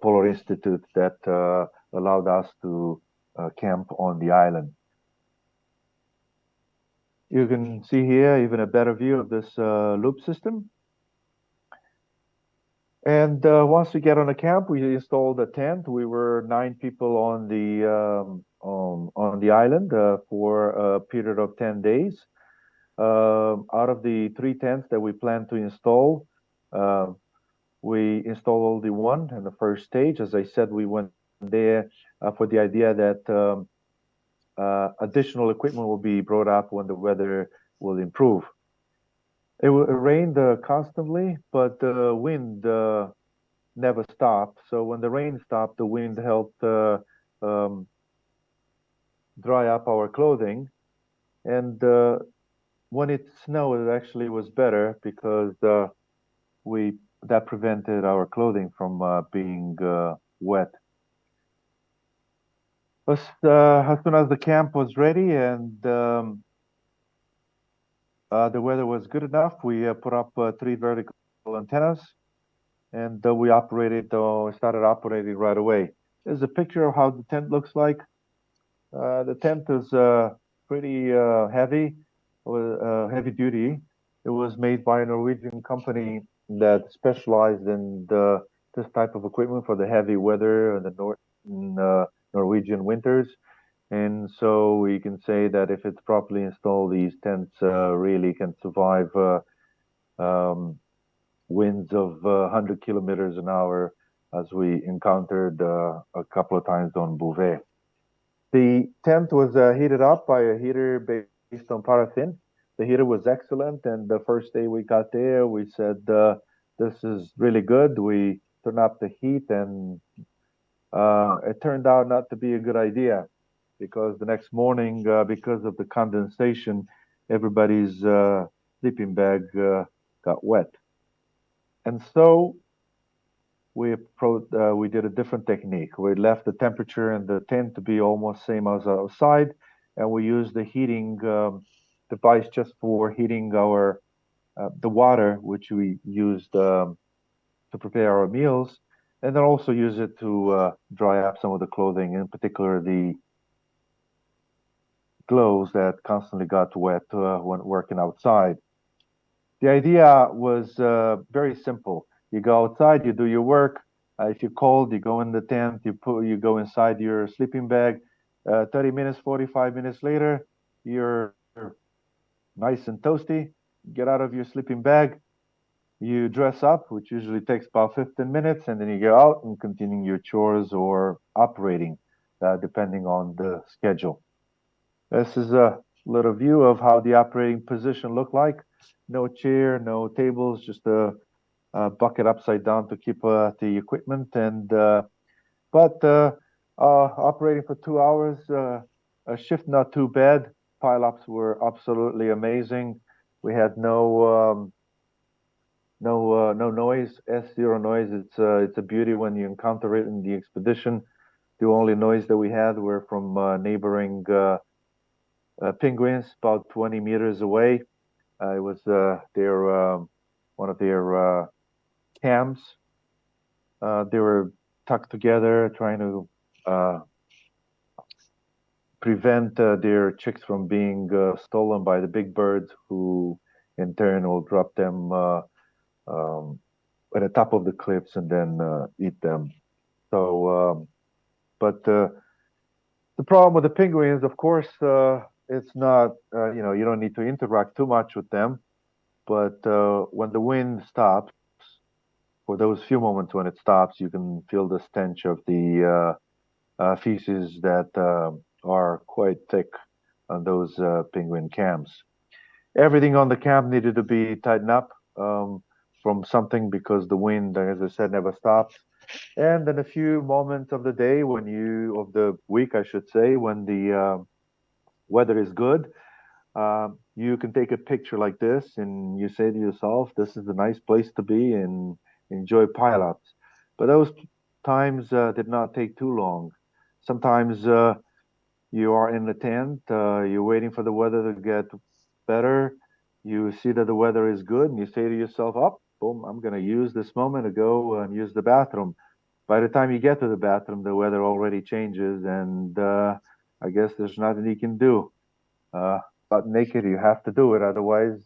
Polar Institute that allowed us to camp on the island. You can see here even a better view of this loop system. And once we get on the camp, we installed a tent. We were 9 people on the island for a period of 10 days. Out of the 3 tents that we planned to install, we installed only one in the first stage. As I said, we went there for the idea that additional equipment will be brought up when the weather will improve. It rained constantly, but the wind never stopped. So when the rain stopped, the wind helped um, dry up our clothing. And when it snowed, it actually was better because that prevented our clothing from being wet. As soon as the camp was ready and the weather was good enough, we put up 3 vertical antennas, and we started operating right away. There's a picture of how the tent looks like. The tent is pretty heavy, heavy duty. It was made by a Norwegian company that specialized in this type of equipment for the heavy weather and the Norwegian winters. And so we can say that if it's properly installed, these tents really can survive um, winds of 100 kilometers an hour, as we encountered a couple of times on Bouvet. The tent was heated up by a heater based on paraffin. The heater was excellent, and the first day we got there, we said, this is really good. We turned up the heat, and it turned out not to be a good idea, because the next morning, because of the condensation, everybody's sleeping bag got wet. And so we did a different technique. We left the temperature in the tent to be almost same as outside, and we used the heating device just for heating the water, which we used to prepare our meals, and then also use it to dry up some of the clothing, in particular the gloves that constantly got wet when working outside. The idea was very simple. You go outside, you do your work. If you're cold, you go in the tent, you go inside your sleeping bag. 30 minutes, 45 minutes later, you're nice and toasty. Get out of your sleeping bag. You dress up, which usually takes about 15 minutes, and then you go out and continue your chores or operating, depending on the schedule. This is a little view of how the operating position looked like. No chair, no tables, just a bucket upside down to keep the equipment. But operating for 2 hours, a shift not too bad. Pile-ups were absolutely amazing. We had no noise, S0 noise. It's a beauty when you encounter it in the expedition. The only noise that we had were from neighboring penguins about 20 meters away. It was one of their cams. They were tucked together, trying to prevent their chicks from being stolen by the big birds, who in turn will drop them at the top of the cliffs and then eat them. So, but the problem with the penguins, of course, it's not, you don't need to interact too much with them. But when the wind stops, for those few moments when it stops, you can feel the stench of the feces that are quite thick on those penguin camps. Everything on the camp needed to be tightened up from something, because the wind, as I said, never stops. And then a few moments of the day of the week, I should say, when the weather is good, you can take a picture like this, and you say to yourself, this is a nice place to be and enjoy pile-ups. But those times did not take too long. Sometimes you are in the tent, you're waiting for the weather to get better. You see that the weather is good, and you say to yourself, oh, boom, I'm going to use this moment to go and use the bathroom. By the time you get to the bathroom, the weather already changes, and I guess there's nothing you can do. But naked, you have to do it, otherwise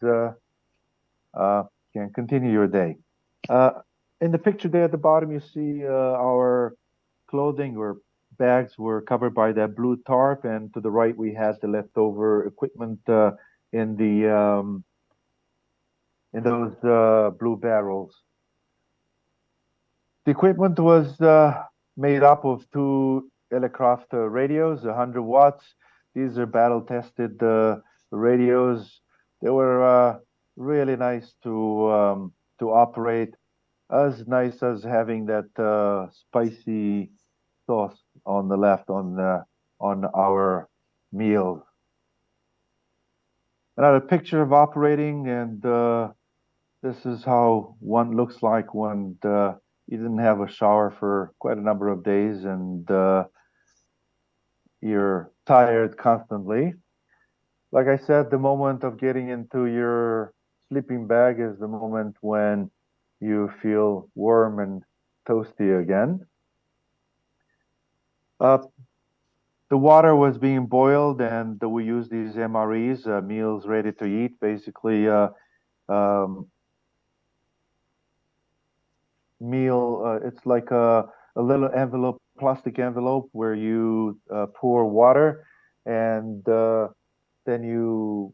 can't continue your day. In the picture there at the bottom, you see our clothing or bags were covered by that blue tarp, and to the right we had the leftover equipment in those blue barrels. The equipment was made up of two Elecraft radios, 100 watts. These are battle-tested radios. They were really nice to operate, as nice as having that spicy sauce on the left on our meal. Another picture of operating, and this is how one looks like when you didn't have a shower for quite a number of days and you're tired constantly. Like I said, the moment of getting into your sleeping bag is the moment when you feel warm and toasty again. Uh, the water was being boiled, and we used these MREs, meals ready to eat, basically um, it's like a little envelope, plastic envelope, where you pour water, and then you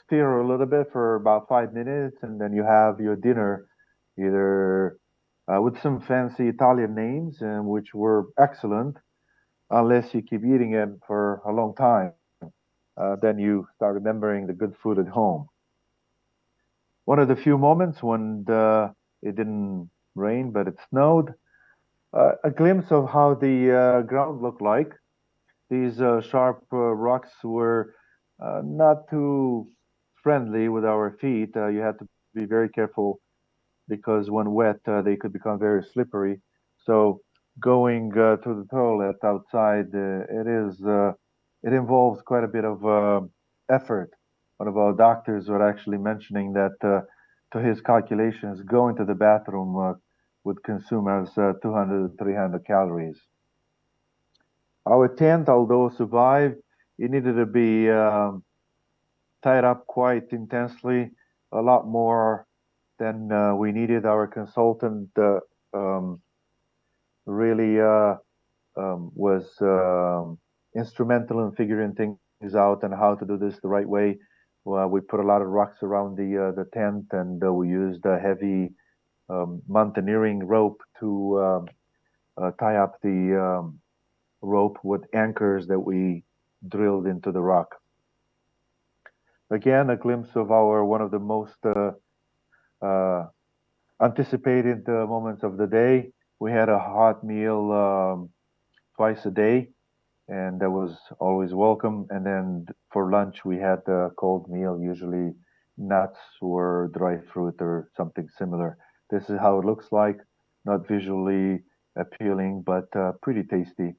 stir a little bit for about 5 minutes, and then you have your dinner, either with some fancy Italian names, and which were excellent, unless you keep eating them for a long time. Then you start remembering the good food at home. One of the few moments when it didn't rain, but it snowed. A glimpse of how the ground looked like. These sharp rocks were not too friendly with our feet. You had to be very careful because when wet, they could become very slippery. So going to the toilet outside, it involves quite a bit of effort. One of our doctors were actually mentioning that to his calculations, going to the bathroom would consume us 200 to 300 calories. Our tent, although survived, it needed to be tied up quite intensely, a lot more than we needed. Our consultant um, really was instrumental in figuring things out and how to do this the right way. We put a lot of rocks around the tent, and we used a heavy mountaineering rope to tie up the rope with anchors that we drilled into the rock. Again, a glimpse of our one of the most uh, anticipated moments of the day. We had a hot meal twice a day, and that was always welcome. And then for lunch, we had a cold meal, usually nuts or dry fruit or something similar. This is how it looks like, not visually appealing, but pretty tasty.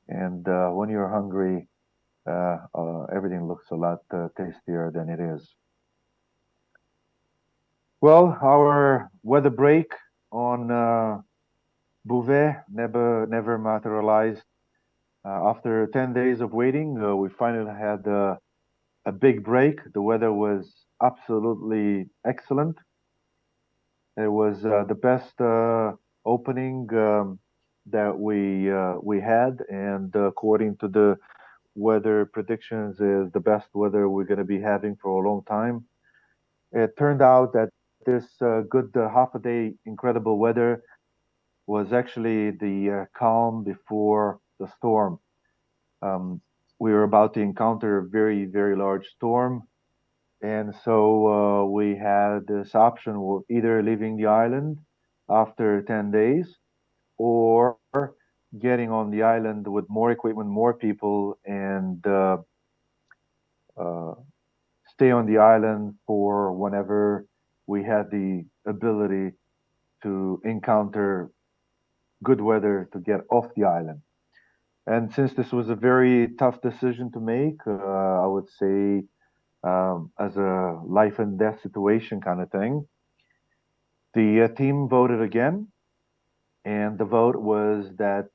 And when you're hungry, everything looks a lot tastier than it is. Well, our weather break on Bouvet never materialized. After 10 days of waiting, we finally had a big break. The weather was absolutely excellent. It was the best opening that we had, and according to the weather predictions, is the best weather we're going to be having for a long time. It turned out that this good half a day incredible weather was actually the calm before the storm. Um, we were about to encounter a very large storm, and so we had this option of either leaving the island after 10 days or getting on the island with more equipment, more people, and uh, stay on the island for whenever we had the ability to encounter good weather to get off the island. And since this was a very tough decision to make, I would say as a life and death situation kind of thing, the team voted again. And the vote was that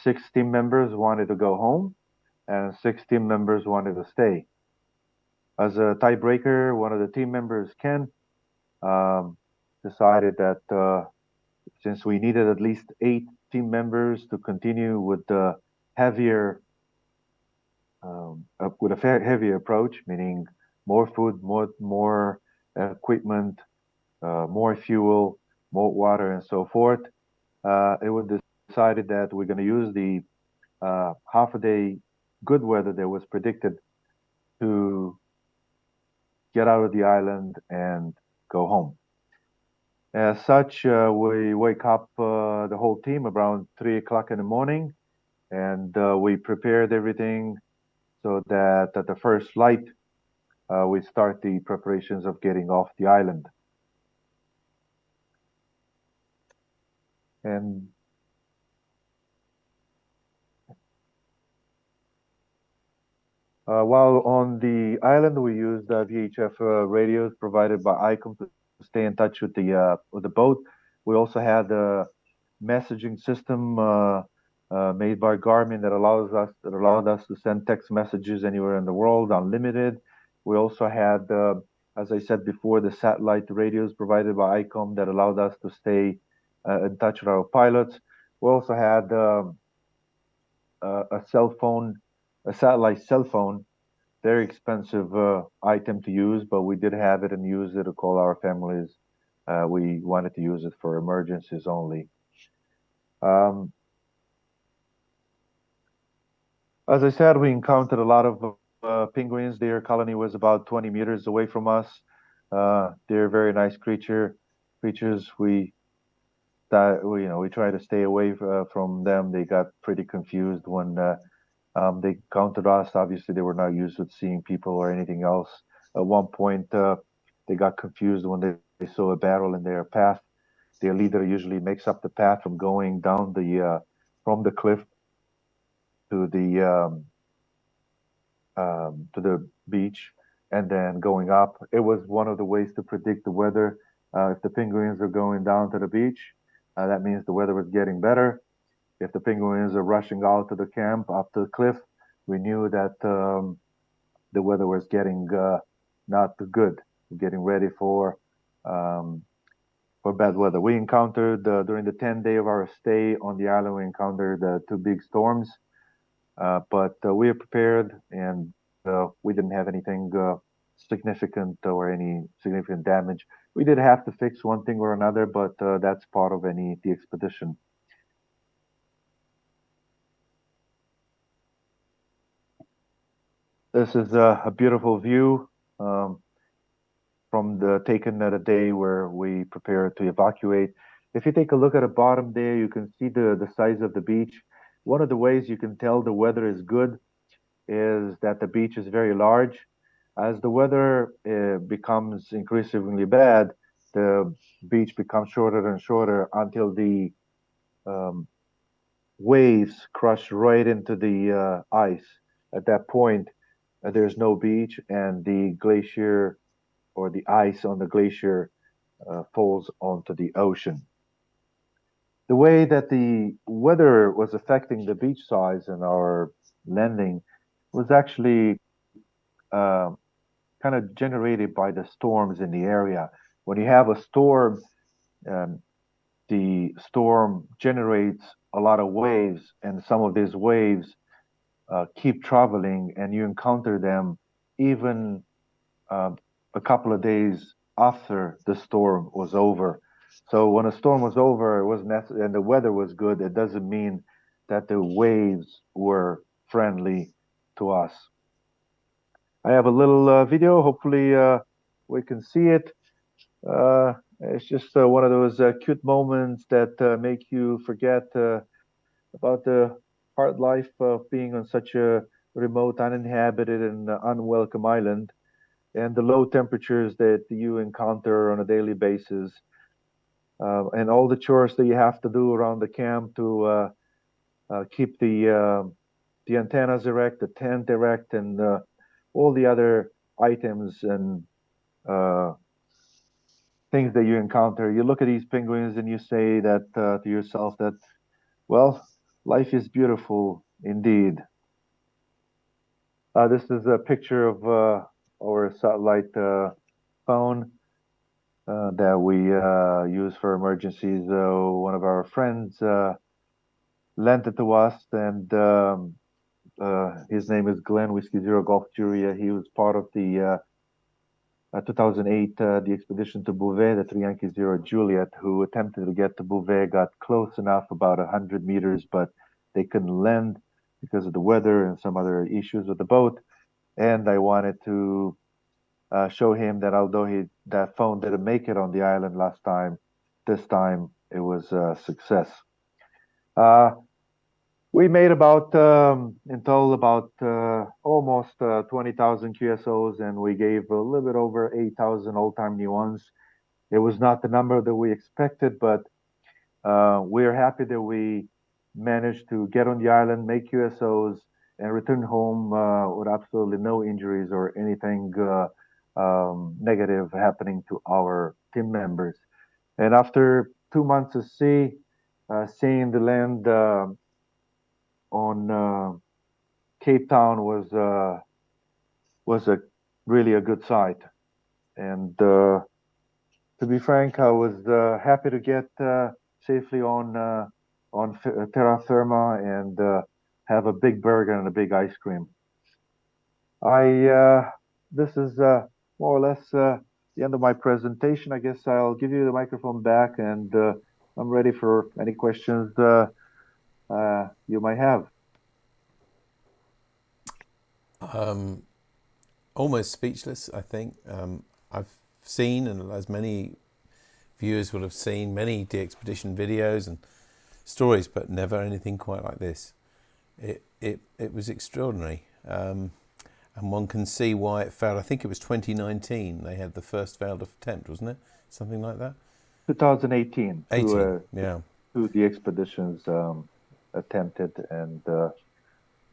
6 team members wanted to go home and 6 team members wanted to stay. As a tiebreaker, one of the team members, Ken, um, decided that since we needed at least 8 team members to continue with the heavier, with a heavier approach, meaning more food, more equipment, more fuel, more water, and so forth, it was decided that we're going to use the half a day good weather that was predicted to get out of the island and go home. As such, we wake up the whole team around 3 o'clock in the morning, and we prepared everything so that at the first light, we start the preparations of getting off the island. And while on the island, we used VHF radios provided by ICOM to stay in touch with the boat. We also had a messaging system made by Garmin that allowed us to send text messages anywhere in the world, unlimited. We also had, as I said before, the satellite radios provided by ICOM that allowed us to stay in touch with our pilots. We also had a cell phone, a satellite cell phone, very expensive item to use, but we did have it and use it to call our families. We wanted to use it for emergencies only. As I said, we encountered a lot of penguins. Their colony was about 20 meters away from us. They're very nice creatures. We try to stay away from them. They got pretty confused when they encountered us. Obviously, they were not used to seeing people or anything else. At one point, they got confused when they saw a barrel in their path. Their leader usually makes up the path from going down from the cliff to the beach and then going up. It was one of the ways to predict the weather. If the penguins are going down to the beach, that means the weather was getting better. If the penguins are rushing out to the camp up to the cliff, we knew that the weather was getting not good, getting ready for bad weather. We encountered during the 10-day of our stay on the island, we encountered two big storms, but we are prepared, and we didn't have anything significant or any significant damage. We did have to fix one thing or another, but that's part of the expedition. This is a beautiful view taken at a day where we prepared to evacuate. If you take a look at the bottom there, you can see the size of the beach. One of the ways you can tell the weather is good is that the beach is very large. As the weather becomes increasingly bad, the beach becomes shorter and shorter until the waves crush right into the ice. At that point, there's no beach, and the glacier or the ice on the glacier falls onto the ocean. The way that the weather was affecting the beach size and our landing was actually kind of generated by the storms in the area. When you have a storm, the storm generates a lot of waves, and some of these waves keep traveling, and you encounter them even a couple of days after the storm was over. So when a storm was over, it wasn't and the weather was good, it doesn't mean that the waves were friendly to us. I have a little video. Hopefully we can see it. It's just one of those cute moments that make you forget about the hard life of being on such a remote, uninhabited, and unwelcome island, and the low temperatures that you encounter on a daily basis, and all the chores that you have to do around the camp to keep the antennas erect, the tent erect, and all the other items and things that you encounter. You look at these penguins and you say that to yourself that, well, life is beautiful indeed. This is a picture of our satellite phone that we use for emergencies. One of our friends lent it to us, and his name is Glenn Whiskey Zero Golf Julia. He was part of the 2008, the expedition to Bouvet, the 3 Yankee Zero Juliet, who attempted to get to Bouvet, got close enough, about 100 meters, but they couldn't land because of the weather and some other issues with the boat. And I wanted to show him that although that phone didn't make it on the island last time, this time it was a success. We made about in total about almost 20,000 QSOs, and we gave a little bit over 8,000 old-time new ones. It was not the number that we expected, but we're happy that we managed to get on the island, make QSOs, and return home with absolutely no injuries or anything negative happening to our team members. And after 2 months at sea, seeing the land on Cape Town was a really a good sight. And to be frank, I was happy to get safely on terra firma and have a big burger and a big ice cream. This is more or less the end of my presentation. I guess I'll give you the microphone back, and I'm ready for any questions you might have. Almost speechless, I think. I've seen, and as many viewers will have seen, many DXpedition videos and stories, but never anything quite like this. It was extraordinary, and one can see why it failed. I think it was 2019 they had the first failed attempt, wasn't it? Something like that. 2018. 18, yeah. Two the expeditions attempted and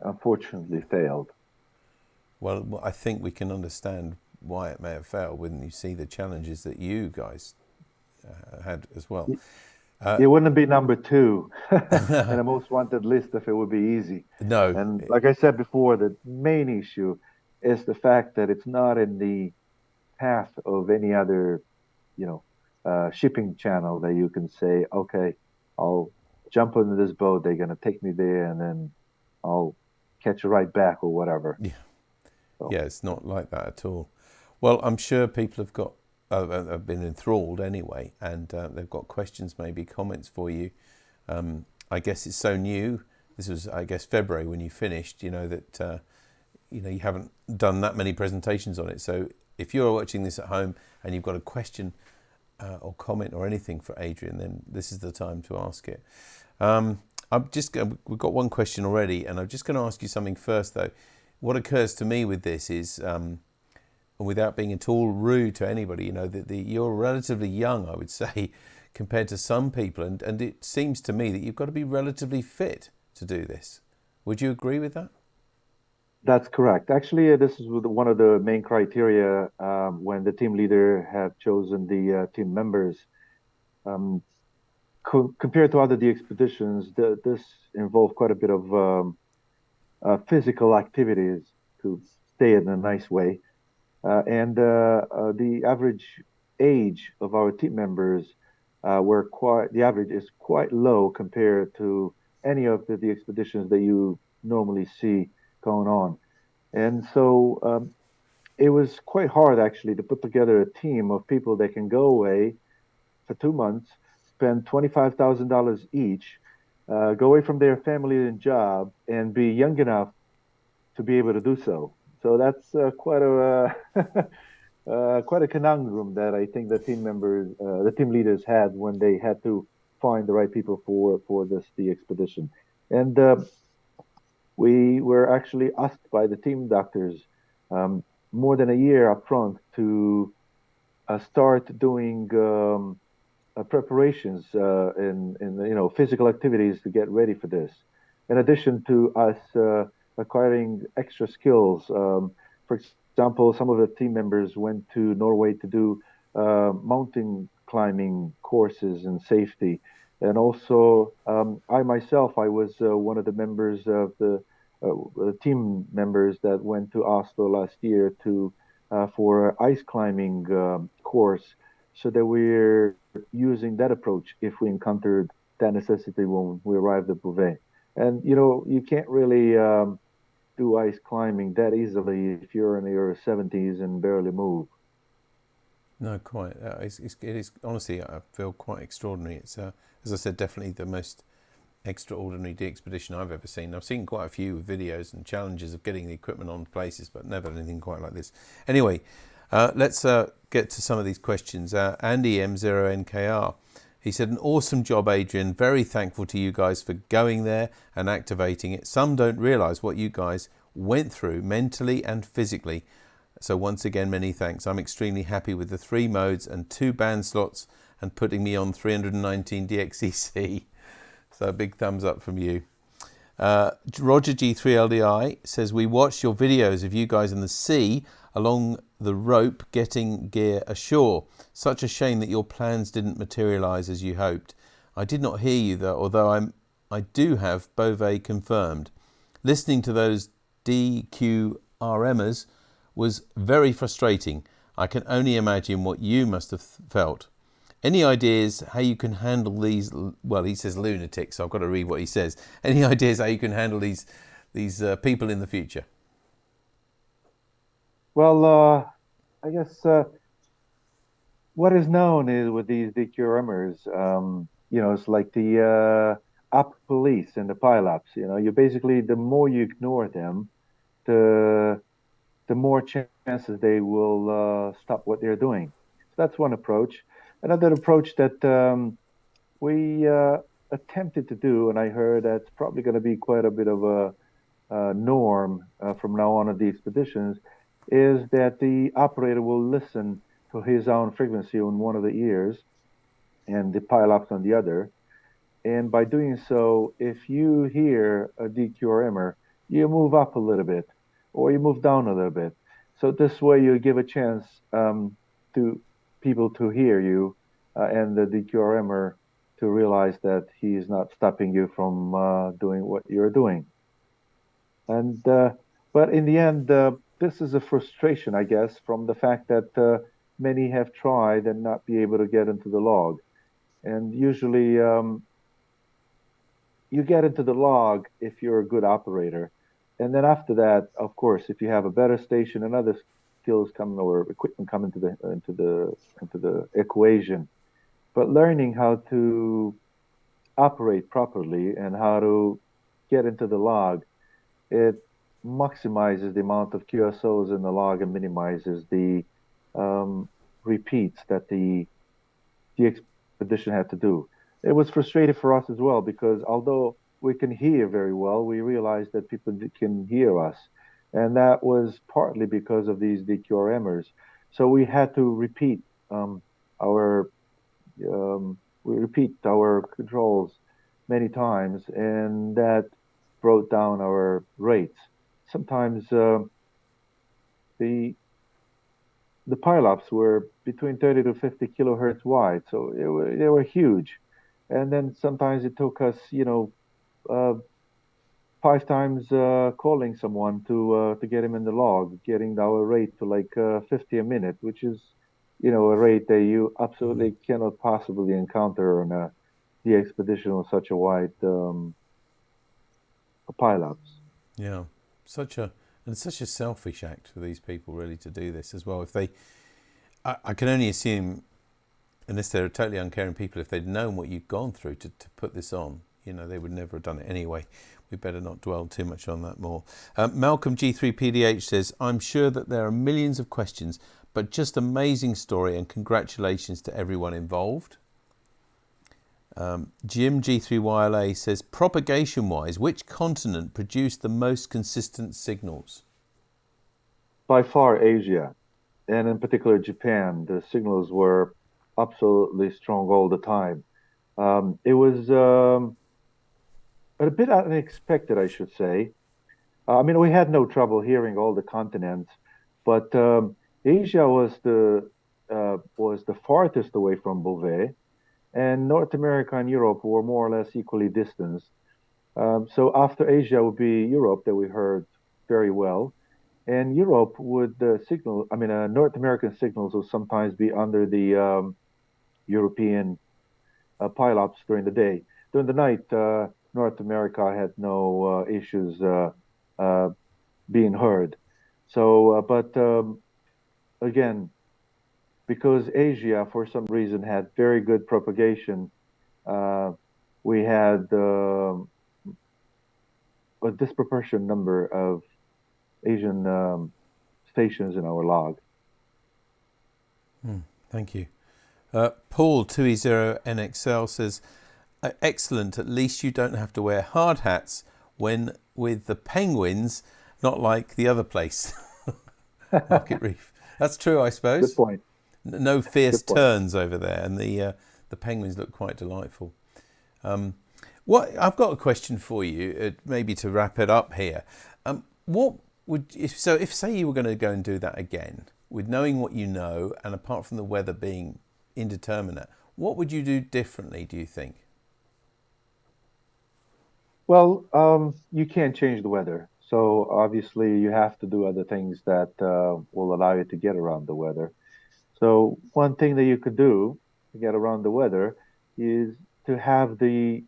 unfortunately failed. Well, I think we can understand why it may have failed when you see the challenges that you guys had as well. It wouldn't be number 2 in a most wanted list if it would be easy. No. And like I said before, the main issue is the fact that it's not in the path of any other, shipping channel that you can say, okay, I'll jump into this boat, they're going to take me there, and then I'll catch a ride back or whatever. Yeah. Yeah, it's not like that at all. Well, I'm sure people have been enthralled anyway, and they've got questions, maybe comments for you. I guess it's so new. This was, I guess, February when you finished. That you haven't done that many presentations on it. So if you're watching this at home and you've got a question or comment or anything for Adrian, then this is the time to ask it. We've got one question already, and I'm just going to ask you something first, though. What occurs to me with this is, without being at all rude to anybody, that you're relatively young, I would say, compared to some people, and it seems to me that you've got to be relatively fit to do this. Would you agree with that? That's correct. Actually, this is one of the main criteria when the team leader had chosen the team members. Compared to other expeditions, this involved quite a bit of physical activities to stay in a nice way. And the average age of our team members the average is quite low compared to any of the expeditions that you normally see going on. And so it was quite hard actually to put together a team of people that can go away for 2 months, spend $25,000 each, go away from their family and job, and be young enough to be able to do so. So that's quite a conundrum that I think the team leaders had when they had to find the right people for the expedition. And we were actually asked by the team doctors more than a year up front to start doing preparations in physical activities to get ready for this. In addition to us acquiring extra skills, for example, some of the team members went to Norway to do mountain climbing courses and safety, and also I myself, I was one of the members of the team members that went to Oslo last year for ice climbing course, so that we're using that approach if we encountered that necessity when we arrived at Bouvet. And you can't really do ice climbing that easily if you're in your 70s and barely move. No, quite. It is honestly, I feel quite extraordinary. It's, as I said, definitely the most extraordinary de-expedition I've ever seen. I've seen quite a few videos and challenges of getting the equipment on places, but never anything quite like this. Anyway, let's get to some of these questions. Andy M0NKR, he said, an awesome job, Adrian. Very thankful to you guys for going there and activating it. Some don't realise what you guys went through mentally and physically. So once again, many thanks. I'm extremely happy with the 3 modes and 2 band slots and putting me on 319 DXEC. So a big thumbs up from you. Roger G3LDI says, we watched your videos of you guys in the sea along the rope getting gear ashore. Such a shame that your plans didn't materialise as you hoped. I did not hear you though, although I do have Bouvet confirmed. Listening to those DQRMers was very frustrating. I can only imagine what you must have felt. Any ideas how you can handle these, well, he says lunatics, so I've got to read what he says. Any ideas how you can handle these people in the future? Well, I guess what is known is with these DQRMers, it's like the up police and the pileups. You basically, the more you ignore them, the more chances they will stop what they're doing. So that's one approach. Another approach that we attempted to do, and I heard that's probably going to be quite a bit of a norm from now on the expeditions, is that the operator will listen to his own frequency on one of the ears and the pileups on the other. And by doing so, if you hear a DQRMer, you move up a little bit or you move down a little bit. So this way you give a chance to people to hear you and the DQRMer to realize that he is not stopping you from doing what you're doing. And but in the end, this is a frustration, I guess, from the fact that many have tried and not be able to get into the log. And usually you get into the log if you're a good operator. And then after that, of course, if you have a better station and other skills come or equipment come into the equation. But learning how to operate properly and how to get into the log, it maximizes the amount of QSOs in the log and minimizes the repeats that the expedition had to do. It was frustrating for us as well because although we can hear very well, we realized that people can hear us. And that was partly because of these DQRMers. So we had to repeat our controls many times, and that brought down our rates. Sometimes the pileups were between 30 to 50 kilohertz wide, so they were huge. And then sometimes it took us, 5 times calling someone to get him in the log, getting our rate to like 50 a minute, which is, a rate that you absolutely cannot possibly encounter on the expedition with such a wide pileups. Yeah, such a selfish act for these people really to do this as well. If they, I can only assume, unless they're totally uncaring people, if they'd known what you'd gone through to put this on, they would never have done it anyway. We better not dwell too much on that more. Malcolm G3PDH says, I'm sure that there are millions of questions, but just amazing story and congratulations to everyone involved. Jim G3YLA says, propagation-wise, which continent produced the most consistent signals? By far Asia, and in particular Japan. The signals were absolutely strong all the time. It was a bit unexpected, I should say. We had no trouble hearing all the continents, but Asia was the farthest away from Bouvet, and North America and Europe were more or less equally distanced. So after Asia would be Europe that we heard very well, and Europe would North American signals will sometimes be under the European pileups during the day. During the night, North America had no issues being heard. So, but again, because Asia, for some reason, had very good propagation, we had a disproportionate number of Asian stations in our log. Thank you. Paul 2E0NXL says, excellent, at least you don't have to wear hard hats when with the penguins, not like the other place. Market Reef. That's true, I suppose. Good point. No fierce Good point. turns over there, and the penguins look quite delightful. What I've got a question for you, maybe to wrap it up here. What would if say you were going to go and do that again, with knowing what you know, and apart from the weather being indeterminate, what would you do differently, do you think? Well, you can't change the weather. So obviously you have to do other things that will allow you to get around the weather. So one thing that you could do to get around the weather is to have the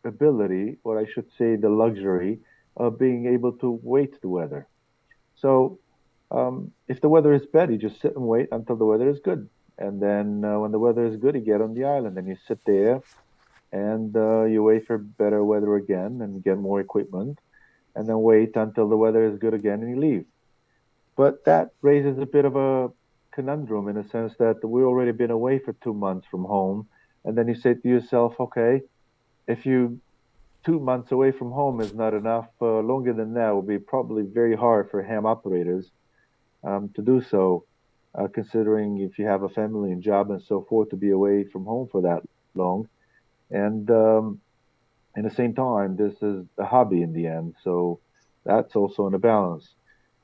ability, or I should say the luxury, of being able to wait the weather. So if the weather is bad, you just sit and wait until the weather is good. And then when the weather is good, you get on the island and you sit there and you wait for better weather again and get more equipment, and then wait until the weather is good again and you leave. But that raises a bit of a conundrum in a sense that we've already been away for 2 months from home, and then you say to yourself, okay, if you 2 months away from home is not enough, longer than that will be probably very hard for ham operators to do so, considering if you have a family and job and so forth, to be away from home for that long. And at the same time, this is a hobby in the end, so that's also in a balance.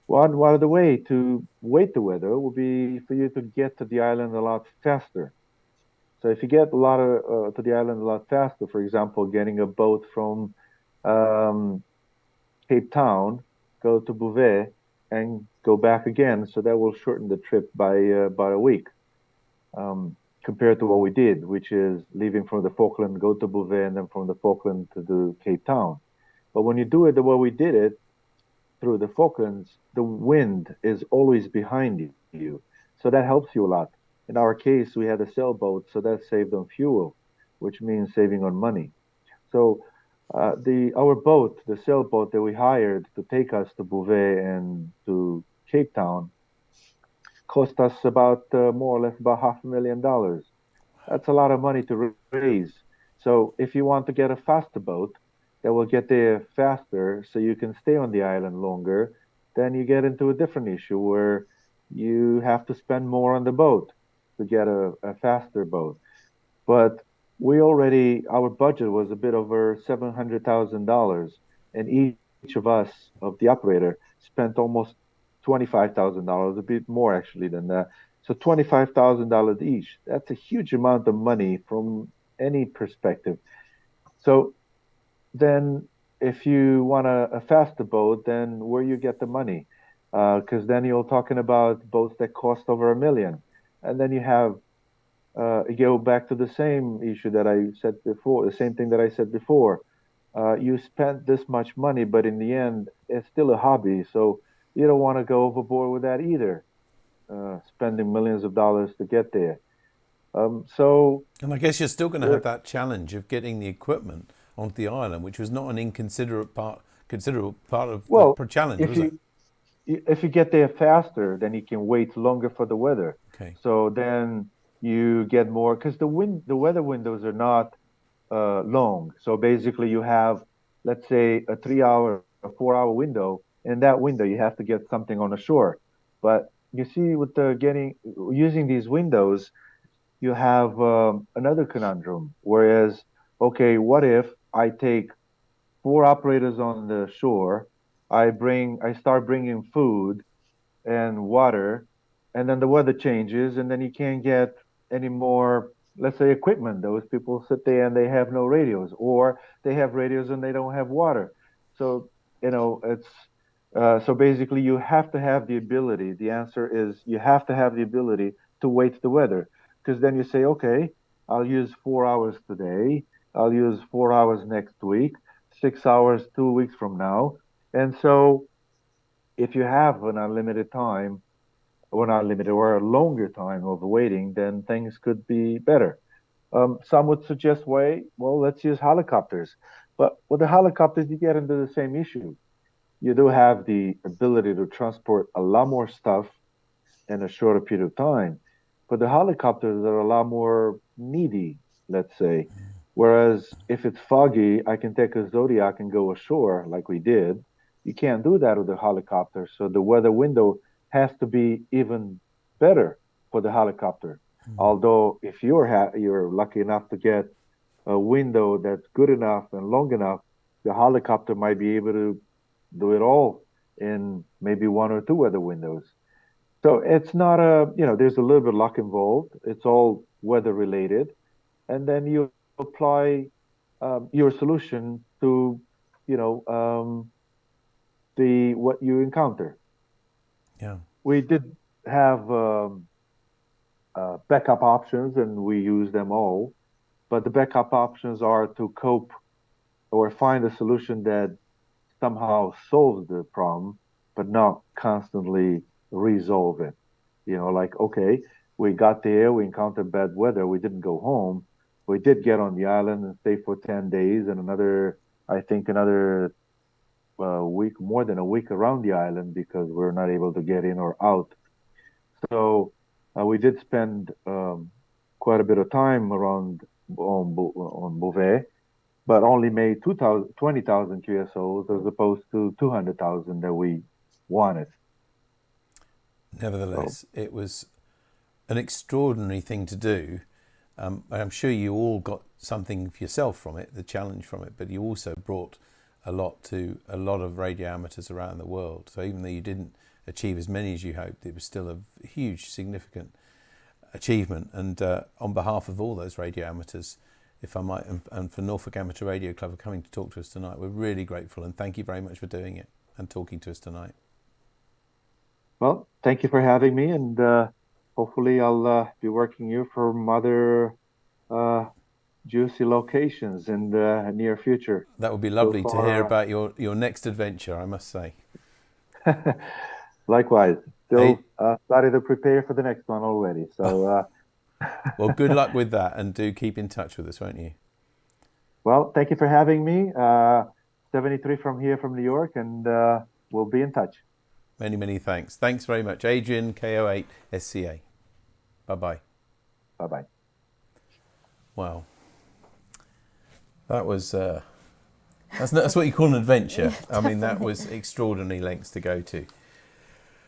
One other way to wait the weather will be for you to get to the island a lot faster. So if you get a lot to the island a lot faster, for example, getting a boat from um, Cape Town, go to Bouvet, and go back again, so that will shorten the trip by about a week. Compared to what we did, which is leaving from the Falkland, go to Bouvet, and then from the Falkland to the Cape Town. But when you do it the way we did it through the Falklands, the wind is always behind you. So that helps you a lot. In our case, we had a sailboat, so that saved on fuel, which means saving on money. So our boat, the sailboat that we hired to take us to Bouvet and to Cape Town, cost us about more or less about $500,000. That's a lot of money to raise. So if you want to get a faster boat that will get there faster so you can stay on the island longer, then you get into a different issue where you have to spend more on the boat to get a faster boat. But our budget was a bit over $700,000, and each of us, of the operator, spent almost $25,000, a bit more actually than that. So $25,000 each. That's a huge amount of money from any perspective. So then if you want a faster boat, then where you get the money? Because then you're talking about boats that cost over $1 million. And then you go back to the same issue that I said before, the same thing that I said before. You spent this much money, but in the end, it's still a hobby. So you don't want to go overboard with that either, spending millions of dollars to get there. And I guess you're still going to have that challenge of getting the equipment onto the island, which was not an inconsiderable part of the challenge, was it? If you get there faster, then you can wait longer for the weather. Okay. So then you get more, because the weather windows are not long. So basically, you have, let's say, a 3-hour, a 4-hour window. In that window, you have to get something on the shore. But you see, with using these windows, you have another conundrum. Whereas, okay, what if I take 4 operators on the shore? I start bringing food and water, and then the weather changes, and then you can't get any more, let's say, equipment. Those people sit there and they have no radios, or they have radios and they don't have water. So, it's so basically you have to have the ability. The answer is you have to have the ability to wait the weather, because then you say, okay, I'll use 4 hours today, I'll use 4 hours next week, 6 hours 2 weeks from now, and so if you have an unlimited time, or not limited, or a longer time of waiting, then things could be better. Some would suggest, well, let's use helicopters. But with the helicopters, you get into the same issue. You do have the ability to transport a lot more stuff in a shorter period of time. But the helicopters are a lot more needy, let's say. Whereas if it's foggy, I can take a Zodiac and go ashore like we did. You can't do that with a helicopter. So the weather window has to be even better for the helicopter. Although if you're lucky enough to get a window that's good enough and long enough, the helicopter might be able to do it all in maybe one or two weather windows. So it's not there's a little bit of luck involved. It's all weather related. And then you apply your solution to, the what you encounter. Yeah. We did have backup options and we use them all, but the backup options are to cope or find a solution that somehow solves the problem, but not constantly resolve it. Like, okay, we got there, we encountered bad weather, we didn't go home. We did get on the island and stay for 10 days and another week, more than a week around the island because we're not able to get in or out. So we did spend quite a bit of time around on Bouvet, but only made 20,000 QSOs as opposed to 200,000 that we wanted. Nevertheless, it was an extraordinary thing to do. I'm sure you all got something for yourself from it, the challenge from it, but you also brought a lot to a lot of radio amateurs around the world. So even though you didn't achieve as many as you hoped, it was still a huge, significant achievement. And on behalf of all those radio amateurs, if I might, and for Norfolk Amateur Radio Club for coming to talk to us tonight, we're really grateful and thank you very much for doing it and talking to us tonight. Well, thank you for having me, and hopefully I'll be working you from other juicy locations in the near future. That would be lovely to hear about your next adventure, I must say. Likewise. Still started to prepare for the next one already. So, well, good luck with that, and do keep in touch with us, won't you? Well, thank you for having me. 73 from here from New York, and we'll be in touch. Many, many thanks. Thanks very much. Adrian, KO8SCA. Bye-bye. Bye-bye. Wow. That was... that's what you call an adventure. Yeah, I mean, that was extraordinary lengths to go to.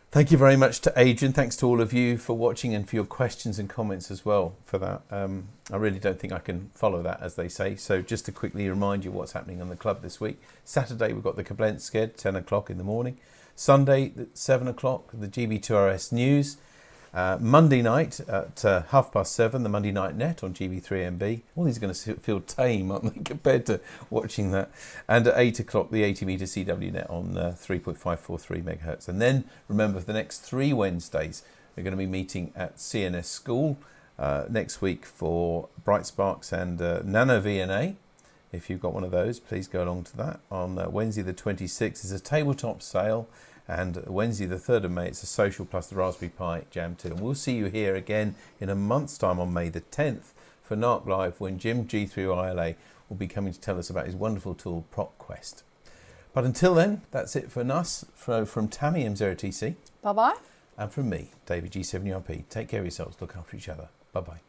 Thank you very much to Adrian. Thanks to all of you for watching and for your questions and comments as well for that. I really don't think I can follow that, as they say. So just to quickly remind you what's happening on the club this week. Saturday, we've got the KO8SCA, 10 o'clock in the morning. Sunday at 7 o'clock, the GB2RS News. Monday night at 7:30, the Monday Night Net on GB3MB. All these are going to feel tame, aren't they, compared to watching that. And at 8 o'clock, the 80 metre CW Net on 3.543 megahertz. And then, remember, for the next 3 Wednesdays, we're going to be meeting at CNS School next week for Bright Sparks and Nano VNA. If you've got one of those, please go along to that. On Wednesday the 26th is a tabletop sale, and Wednesday the 3rd of May it's a social plus the Raspberry Pi Jam 2. And we'll see you here again in a month's time on May the 10th for NARC Live, when Jim G3ILA will be coming to tell us about his wonderful tool PropQuest. But until then, that's it from us, from Tammy M0TC. Bye-bye. And from me, David G7URP. Take care of yourselves, look after each other. Bye-bye.